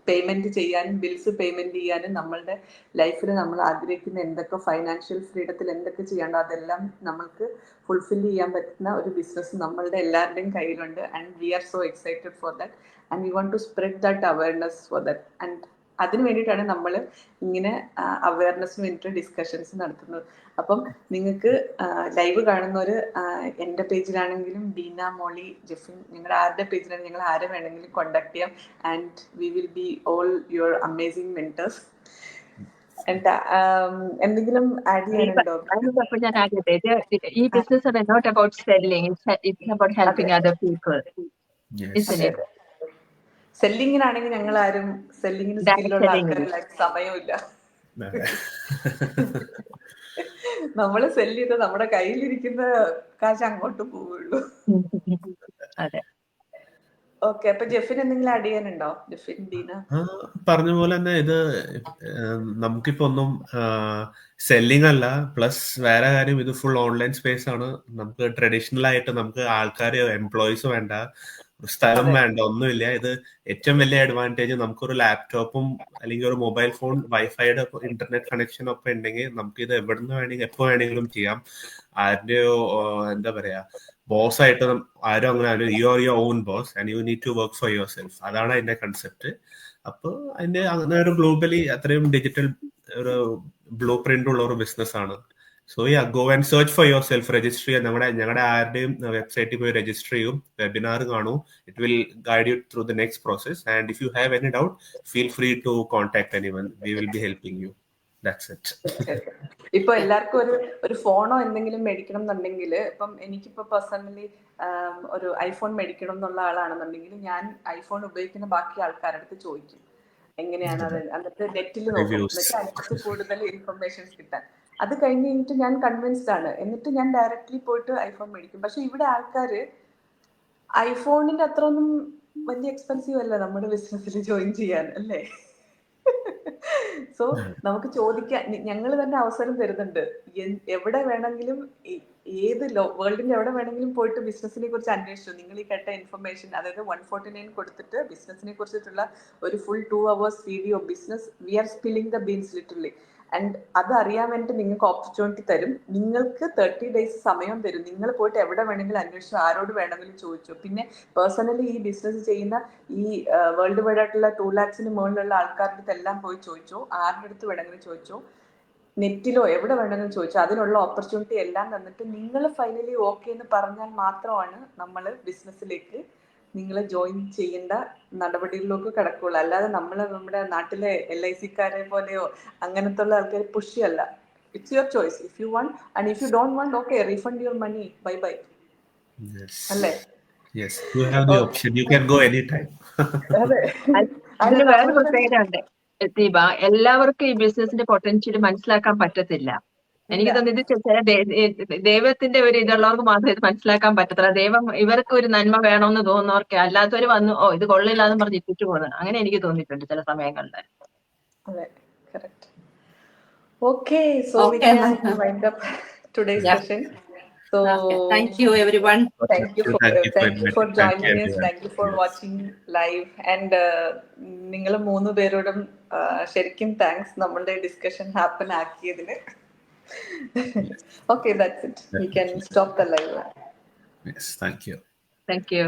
പേയ്മെന്റ് ചെയ്യാനും ബിൽസ് പേയ്മെന്റ് ചെയ്യാനും നമ്മളുടെ ലൈഫിൽ നമ്മൾ ആഗ്രഹിക്കുന്ന എന്തൊക്കെ ഫൈനാൻഷ്യൽ ഫ്രീഡത്തിൽ എന്തൊക്കെ ചെയ്യണ്ടോ അതെല്ലാം നമ്മൾക്ക് ഫുൾഫിൽ ചെയ്യാൻ പറ്റുന്ന ഒരു ബിസിനസ് നമ്മളുടെ എല്ലാവരുടെയും കയ്യിലുണ്ട്. And we are so excited for that and we want to spread that awareness for that. And അതിന് വേണ്ടിയിട്ടാണ് നമ്മൾ ഇങ്ങനെ അവയർനെസ്സിന് വേണ്ടിയിട്ട് ഡിസ്കഷൻസ് നടത്തുന്നത്. അപ്പം നിങ്ങൾക്ക് ലൈവ് കാണുന്നവർ എൻ്റെ പേജിലാണെങ്കിലും ബീന, മോളി, ജെഫിൻ, നിങ്ങളുടെ ആരുടെ പേജിലാണെങ്കിൽ ഞങ്ങൾ ആരെ വേണമെങ്കിലും കോണ്ടാക്ട് ചെയ്യാം. And we will B all your amazing mentors. എന്തെങ്കിലും ആഡ് ചെയ്യാനുണ്ടോ? ഞാൻ ആകട്ടെ, ഈ business are not about selling, it's about helping other people, isn't it? സെല്ലിങ്ങിനാണെങ്കിൽ ഞങ്ങൾ ആരും സെല്ലിങ്ങിന് സ്കില്ലുള്ള ആൾക്കാരില്ല, സമയമില്ല. നമ്മള് സെല്ല് ചെയ്ത് നമ്മുടെ കയ്യിലിരിക്കുന്ന കാശ് അങ്ങോട്ട് പോവുള്ളൂ. അതെ. ഓക്കെ, അപ്പൊ ജെഫിൻ എന്തെങ്കിലും ആഡ് ചെയ്യാനുണ്ടോ? ജെഫിൻ, ബീന പറഞ്ഞ പോലെ തന്നെ ഇത് നമുക്കിപ്പോ ഒന്നും സെല്ലിംഗ് അല്ല. പ്ലസ് വേറെ കാര്യം, ഇത് ഫുൾ ഓൺലൈൻ സ്പേസ് ആണ്. നമുക്ക് ട്രഡീഷണൽ ആയിട്ട് നമുക്ക് ആൾക്കാർ എംപ്ലോയീസ് വേണ്ട. സ്ഥലം വേണ്ട, ഒന്നുമില്ല. ഇത് ഏറ്റവും വലിയ അഡ്വാൻറ്റേജ്, നമുക്കൊരു ലാപ്ടോപ്പും അല്ലെങ്കിൽ ഒരു മൊബൈൽ ഫോൺ വൈഫൈയുടെ ഇന്റർനെറ്റ് കണക്ഷൻ ഒക്കെ ഉണ്ടെങ്കിൽ നമുക്ക് ഇത് എവിടുന്ന് വേണമെങ്കിൽ എപ്പോ വേണമെങ്കിലും ചെയ്യാം. ആരുടെയോ എന്താ പറയാ ബോസ് ആയിട്ട് ആരും അങ്ങനെ, you are your own boss and you need to work for yourself. അതാണ് അതിന്റെ കൺസെപ്റ്റ്. അപ്പൊ അതിന്റെ അങ്ങനെ ഒരു ഗ്ലോബലി അത്രയും ഡിജിറ്റൽ ഒരു ബ്ലൂ പ്രിന്റ് ഉള്ള ഒരു ബിസിനസ് ആണ്. So go and search for yourself, register ചെയ്യാൻ ഞങ്ങളുടെ ആരുടെയും വെബ്സൈറ്റിൽ പോയി രജിസ്റ്റർ ചെയ്യും, വെബിനാർ കാണൂ. It will guide you through the next process. And if you have any doubt, feel free to contact anyone. We will be helping you. That's it. ഇപ്പൊ എല്ലാവർക്കും ഒരു ഫോണോ എന്തെങ്കിലും മേടിക്കണം എന്നുണ്ടെങ്കിൽ, ഇപ്പം എനിക്കിപ്പോ പേഴ്സണലി ഒരു ഐഫോൺ മേടിക്കണം എന്നുള്ള ആളാണെന്നുണ്ടെങ്കിൽ ഞാൻ ഐഫോൺ ഉപയോഗിക്കുന്ന ബാക്കി ആൾക്കാരുടെ അടുത്ത് ചോദിക്കും എങ്ങനെയാണ് അത്, എന്നിട്ട് നെറ്റിൽ നോക്കും, എന്നിട്ട് അതിനകത്ത് കൂടുതൽ ഇൻഫർമേഷൻസ് കിട്ടാൻ. അത് കഴിഞ്ഞിട്ട് ഞാൻ കൺവിൻസ്ഡ് ആണ്, എന്നിട്ട് ഞാൻ ഡയറക്റ്റ്ലി പോയിട്ട് ഐഫോൺ മേടിക്കും. പക്ഷെ ഇവിടെ ആൾക്കാര് ഐഫോണിന്റെ അത്ര ഒന്നും വലിയ എക്സ്പെൻസീവ് അല്ല നമ്മുടെ ബിസിനസ്സിൽ ജോയിൻ ചെയ്യാൻ, അല്ലേ? സോ നമുക്ക് ചോദിക്കാൻ ഞങ്ങൾ തന്നെ അവസരം തരുന്നുണ്ട്. എവിടെ വേണമെങ്കിലും, ഏത് വേൾഡിന്റെ എവിടെ വേണമെങ്കിലും പോയിട്ട് ബിസിനസിനെ കുറിച്ച് അന്വേഷിച്ചു. നിങ്ങൾ ഈ കേട്ട ഇൻഫർമേഷൻ, അതായത് 149 കൊടുത്തിട്ട് ബിസിനസിനെ കുറിച്ചിട്ടുള്ള ഒരു full 2 hours video, business we are spilling the beans literally. And അത് അറിയാൻ വേണ്ടിയിട്ട് നിങ്ങൾക്ക് ഓപ്പർച്യൂണിറ്റി തരും. നിങ്ങൾക്ക് 30 days സമയം തരും. നിങ്ങൾ പോയിട്ട് എവിടെ വേണമെങ്കിലും അന്വേഷിച്ചു, ആരോട് വേണമെങ്കിലും ചോദിച്ചു. പിന്നെ പേഴ്സണലി ഈ ബിസിനസ് ചെയ്യുന്ന ഈ വേൾഡ് വൈഡ് ആയിട്ടുള്ള 2 lakhs മുകളിലുള്ള ആൾക്കാരുടെ അടുത്ത് എല്ലാം പോയി ചോദിച്ചു, ആരുടെ അടുത്ത് വേണമെങ്കിലും ചോദിച്ചു, നെറ്റിലോ എവിടെ വേണമെങ്കിലും ചോദിച്ചു. അതിനുള്ള ഓപ്പർച്യൂണിറ്റി എല്ലാം തന്നിട്ട് നിങ്ങൾ ഫൈനലി ഓക്കെ എന്ന് പറഞ്ഞാൽ മാത്രമാണ് നമ്മൾ ബിസിനസ്സിലേക്ക് നിങ്ങൾ ജോയിൻ ചെയ്യേണ്ട നടപടികളിലേക്ക് കിടക്കുള്ളൂ. അല്ലാതെ നമ്മുടെ നാട്ടിലെ LIC-ക്കാരെ പോലെയോ അങ്ങനത്തെ ഉള്ള ആൾക്കാർ പുഷ് അല്ല. It's your choice. If you want and if you don't want, okay, refund your money, bye bye. അല്ലേ? Yes, you have the option. You can go anytime. അതെ. അതിന് വേറൊരു പ്രത്യേകത ഉണ്ട് ദീപ. എല്ലാവർക്കും ഈ ബിസിനസിന്റെ പൊട്ടൻഷ്യൽ മനസ്സിലാക്കാൻ പറ്റത്തില്ല. എനിക്ക് തോന്നിയത് ചില ദൈവത്തിന്റെ ഒരു ഇതുള്ളവർക്ക് മാത്രമേ ഇത് മനസ്സിലാക്കാൻ പറ്റത്തില്ല. ദൈവം ഇവർക്ക് ഒരു നന്മ വേണമെന്ന് തോന്നുന്നവർക്ക്, അല്ലാത്തവർ വന്ന് ഓ ഇത് കൊള്ളില്ല എന്ന് പറഞ്ഞ് ഇട്ടിട്ട് പോകുന്നത്, അങ്ങനെ എനിക്ക് തോന്നിയിട്ടുണ്ട് ചില സമയങ്ങളിൽ. അതെ, correct. Okay, so we can wind up today's session. So thank you everyone. Thank you for joining us. Thank you for watching live. And നിങ്ങൾ 3 പേരോടും ശരിക്കും താങ്ക്സ് നമ്മളുടെ ഡിസ്കഷൻ ഹാപ്പൻ ആക്കിയതിന്. Okay, that's it. We can stop the live. Yes, thank you. Thank you.